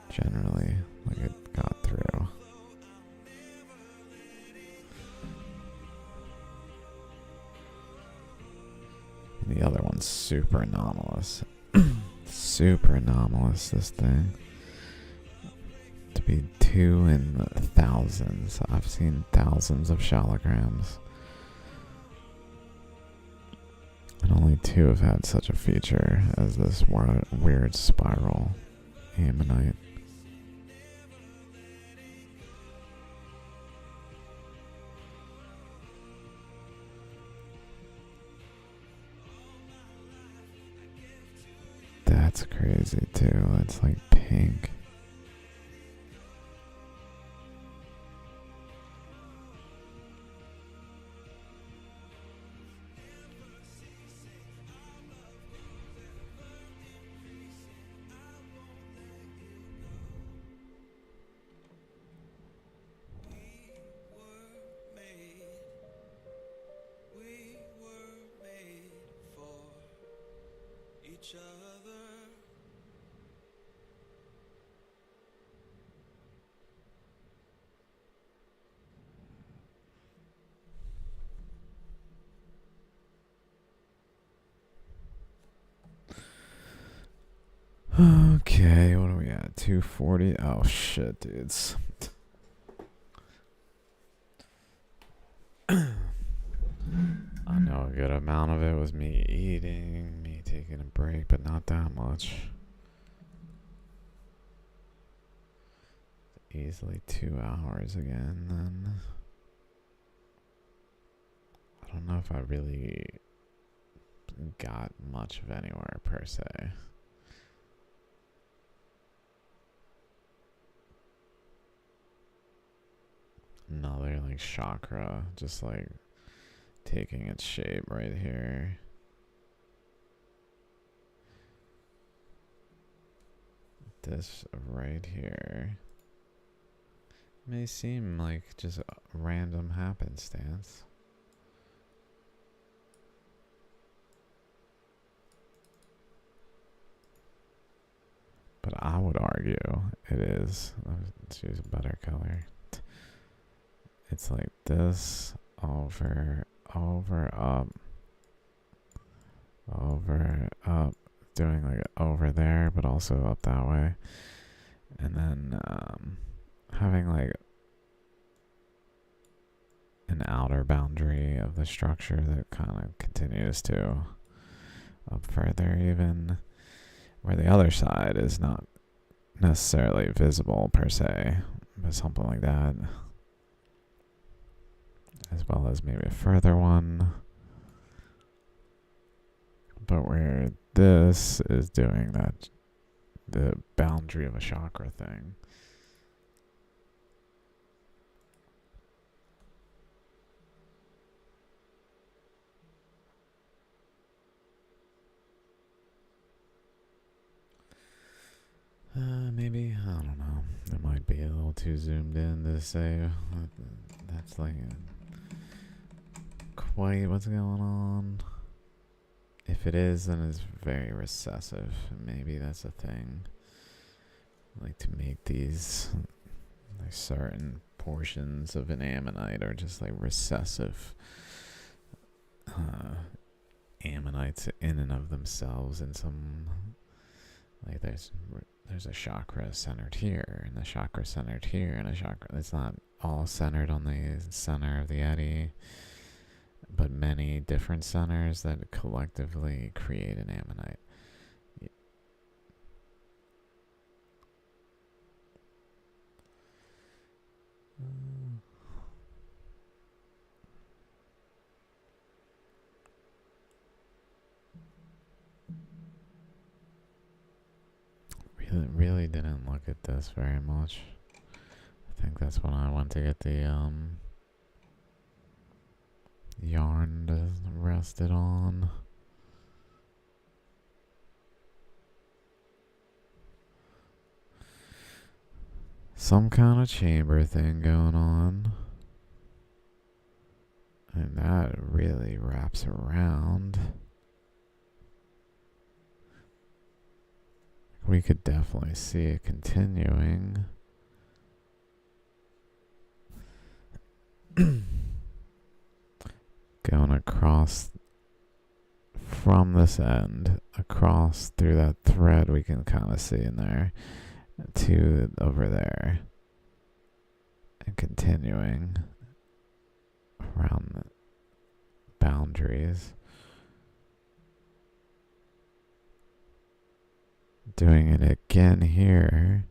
Generally, like it got through. The other one's super anomalous. Super anomalous, this thing. To be 2 in thousands. I've seen thousands of Shaligrams. And only 2 have had such a feature as this weird spiral ammonite. That's crazy too. It's like pink. We were made for each other. Okay, what are we at? 240? Oh shit, dudes. I know a good amount of it was me eating, me taking a break, but not that much. Easily 2 hours again, then. I don't know if I really got much of anywhere per se. Another like chakra, just like taking its shape right here. This right here may seem like just a random happenstance. But I would argue it is. Let's use a better color. It's like this, over, up, doing like over there, but also up that way. And then having like an outer boundary of the structure that kind of continues to up further, even where the other side is not necessarily visible per se, but something like that. As well as maybe a further one. But where this is doing that, the boundary of a chakra thing. Maybe, I don't know. It might be a little too zoomed in to say that's like quite what's going on. If it is, then it's very recessive. Maybe that's a thing. Like to make these like certain portions of an ammonite are just like recessive ammonites in and of themselves. In some, like there's a chakra centered here, and a chakra centered here, and a chakra that's not all centered on the center of the eddy, but many different centers that collectively create an ammonite. Really didn't look at this very much. I think that's when I went to get the yarn to rest it on. some kind of chamber thing going on. And that really wraps around. We could definitely see it continuing. Going across from this end, across through that thread we can kind of see in there, to over there. And continuing around the boundaries. Doing it again here.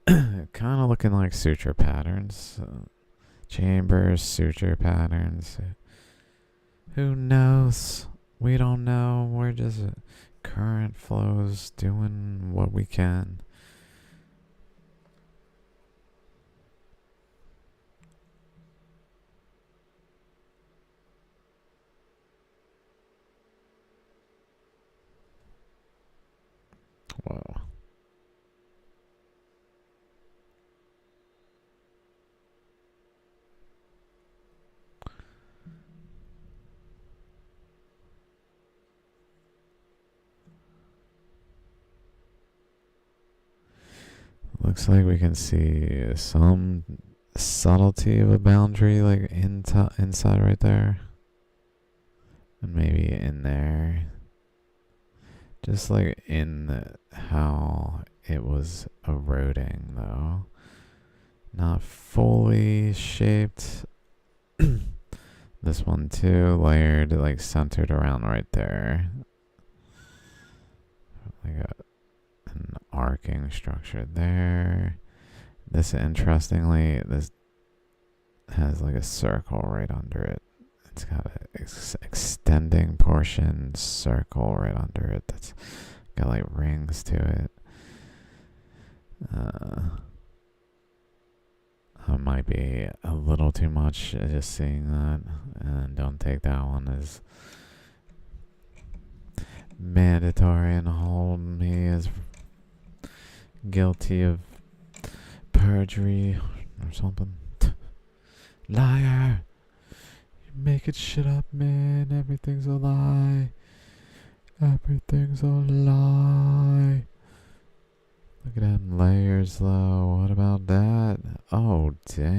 Kind of looking like suture patterns. Chambers, suture patterns. Who knows? We don't know. We're just current flows doing what we can. Whoa. Looks like we can see some subtlety of a boundary, like inside right there. And maybe in there. Just like in how it was eroding, though. Not fully shaped. This one too, layered, like centered around right there. Like an arcing structure there. This, interestingly, this has like a circle right under it. It's got an extending portion circle right under it that's got like rings to it. It might be a little too much just seeing that, and don't take that one as mandatory and hold me as guilty of perjury or something. Liar! You make it shit up, man. Everything's a lie. Everything's a lie. Look at them layers, though. What about that? Oh, damn.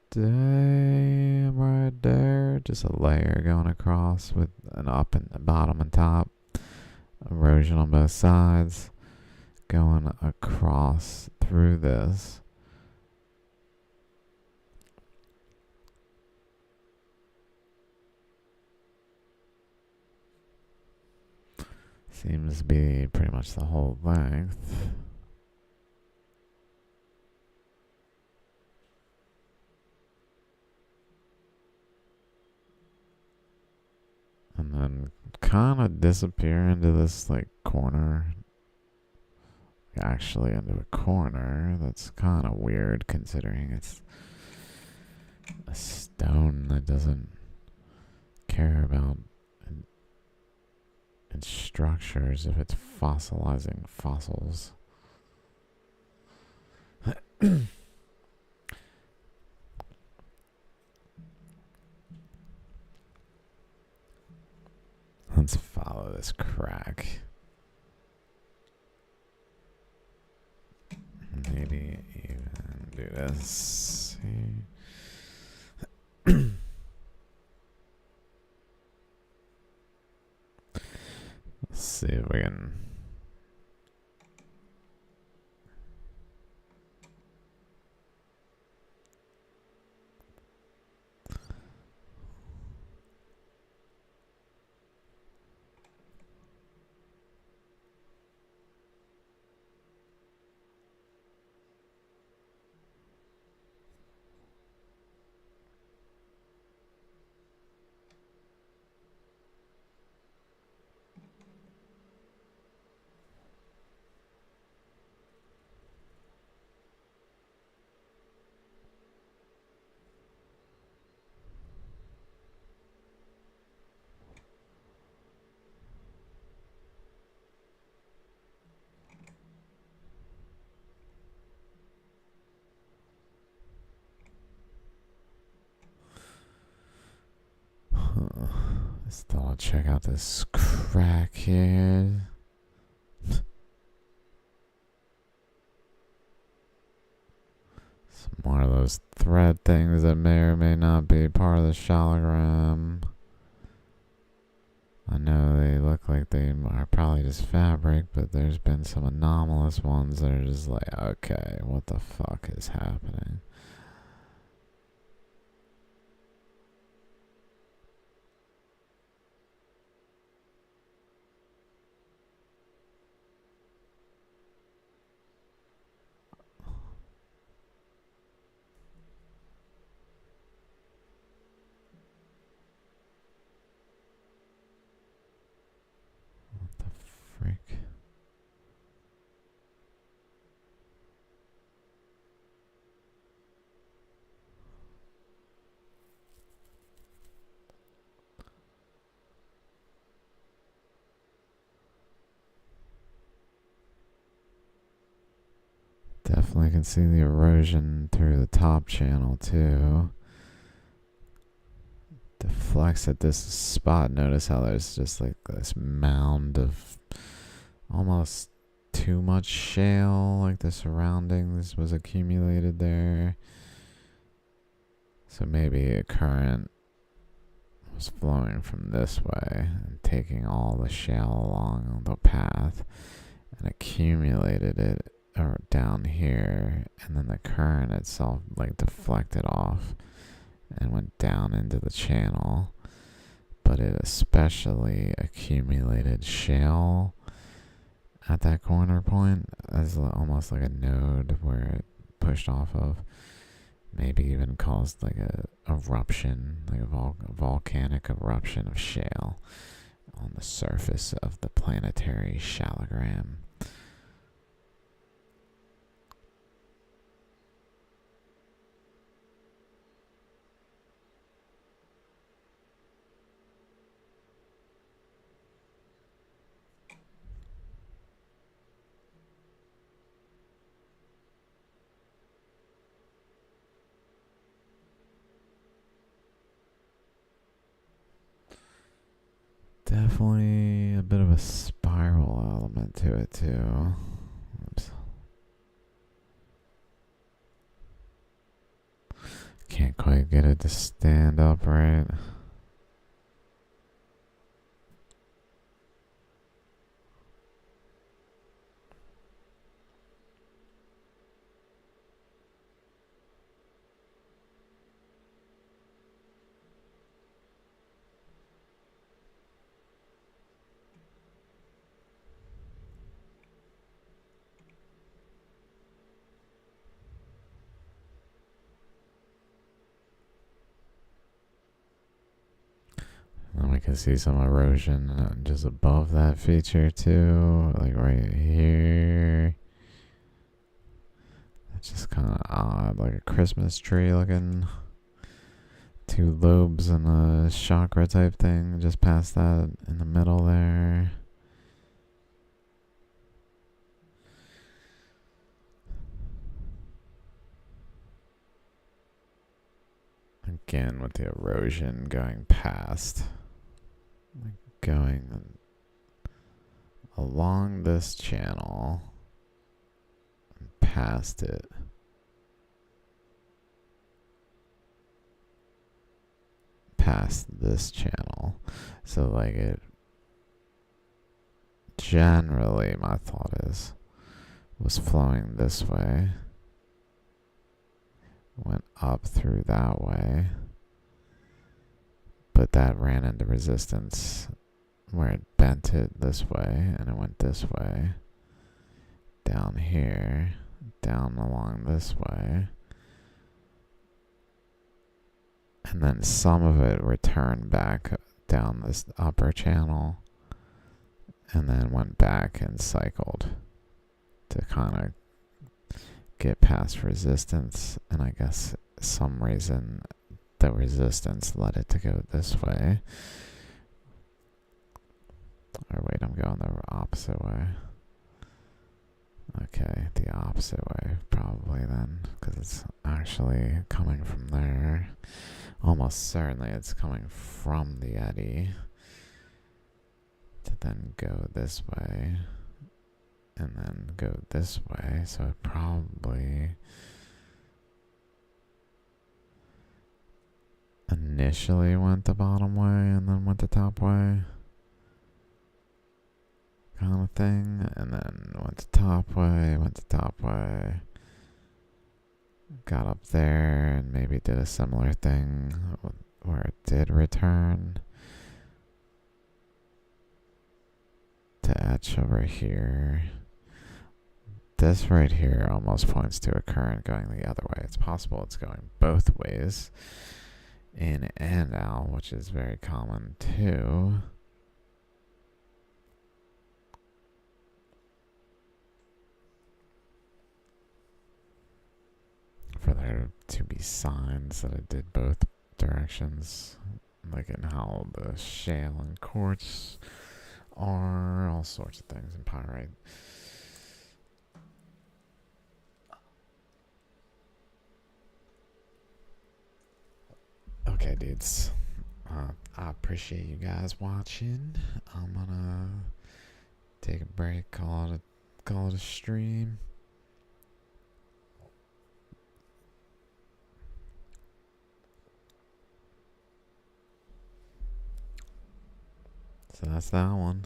Damn, right there. Just a layer going across with an up and bottom and top. Erosion on both sides. Going across through this. Seems to be pretty much the whole length. And then kind of disappear into this like corner. Actually into a corner. That's kind of weird considering it's a stone that doesn't care about its structures if it's fossilizing fossils. Let's follow this crack. Maybe even do this. Let's see if we can. Still, I'll check out this crack here. Some more of those thread things that may or may not be part of the Shaligram. I know they look like they are probably just fabric, but there's been some anomalous ones that are just like, okay, what the fuck is happening? What the freak? Definitely can see the erosion through the top channel too. Deflects at this spot. Notice how there's just like this mound of almost too much shale, like the surroundings was accumulated there. So maybe a current was flowing from this way and taking all the shale along the path and accumulated it or down here, and then the current itself like deflected off and went down into the channel. But it especially accumulated shale at that corner point as almost like a node where it pushed off of. Maybe even caused like a eruption, like a volcanic eruption of shale on the surface of the planetary Shaligram. Definitely a bit of a spiral element to it too. Oops. Can't quite get it to stand upright. And we can see some erosion just above that feature too, like right here. It's just kind of odd, like a Christmas tree looking. Two lobes and a chakra type thing just past that in the middle there. Again with the erosion going past. Going along this channel and past it. Past this channel. So like it generally, my thought is, was flowing this way. Went up through that way. But that ran into resistance where it bent it this way and it went this way. Down here. Down along this way. And then some of it returned back down this upper channel and then went back and cycled to kind of get past resistance. And I guess some reason the resistance led it to go this way. Or wait, I'm going the opposite way. Okay, the opposite way probably then, because it's actually coming from there. Almost certainly it's coming from the eddy. then go this way, and then go this way. So it probably initially went the bottom way and then went the top way, kind of thing, and then went the top way, got up there and maybe did a similar thing where it did return to etch over here. This right here almost points to a current going the other way. It's possible it's going both ways, in and out, which is very common too. For there to be signs that it did both directions, like in how the shale and quartz are, all sorts of things in pyrite. Okay, dudes. I appreciate you guys watching. I'm gonna take a break, call it a stream. So that's that one.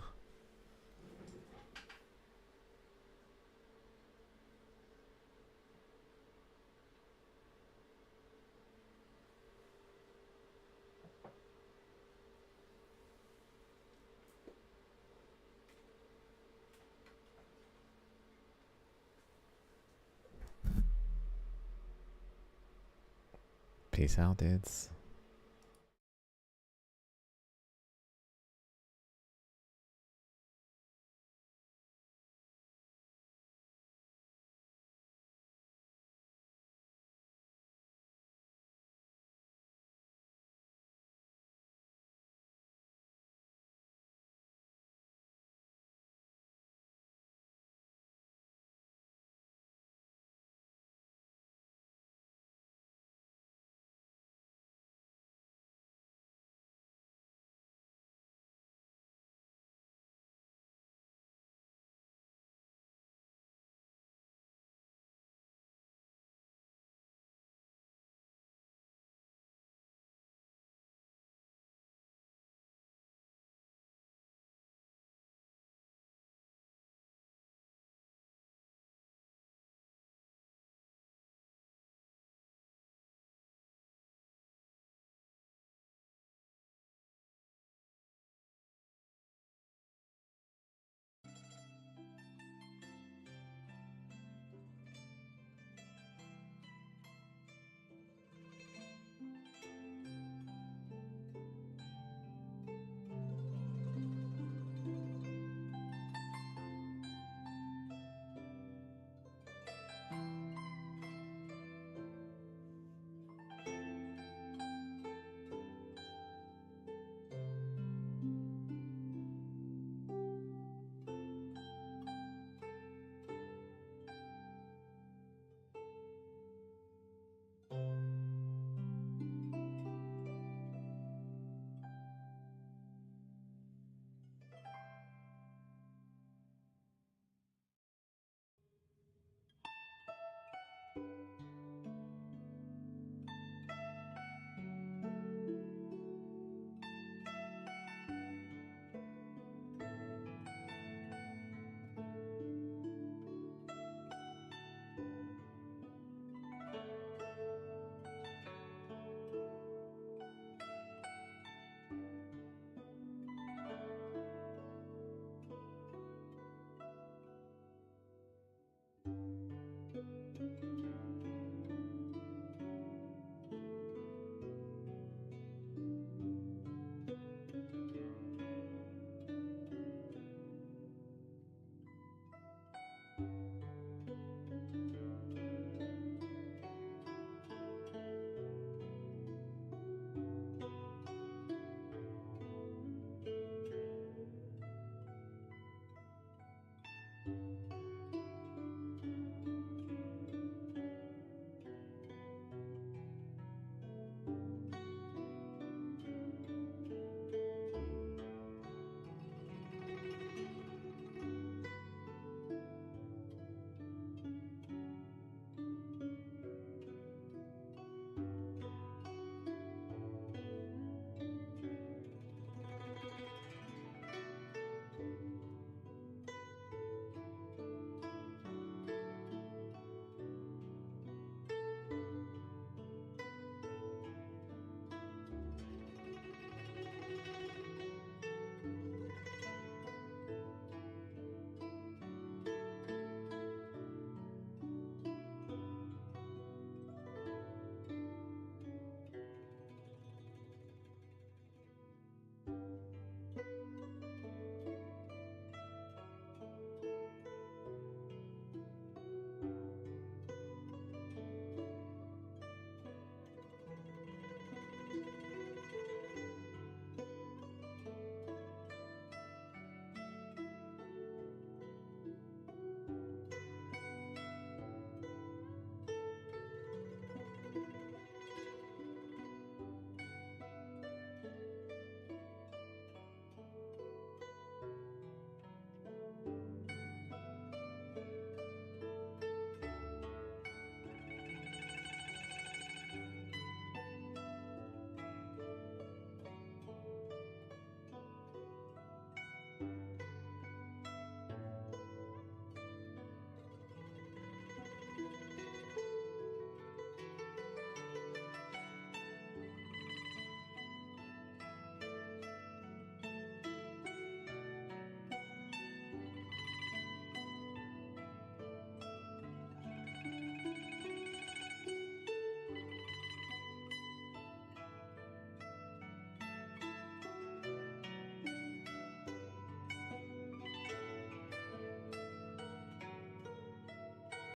Peace out, dudes.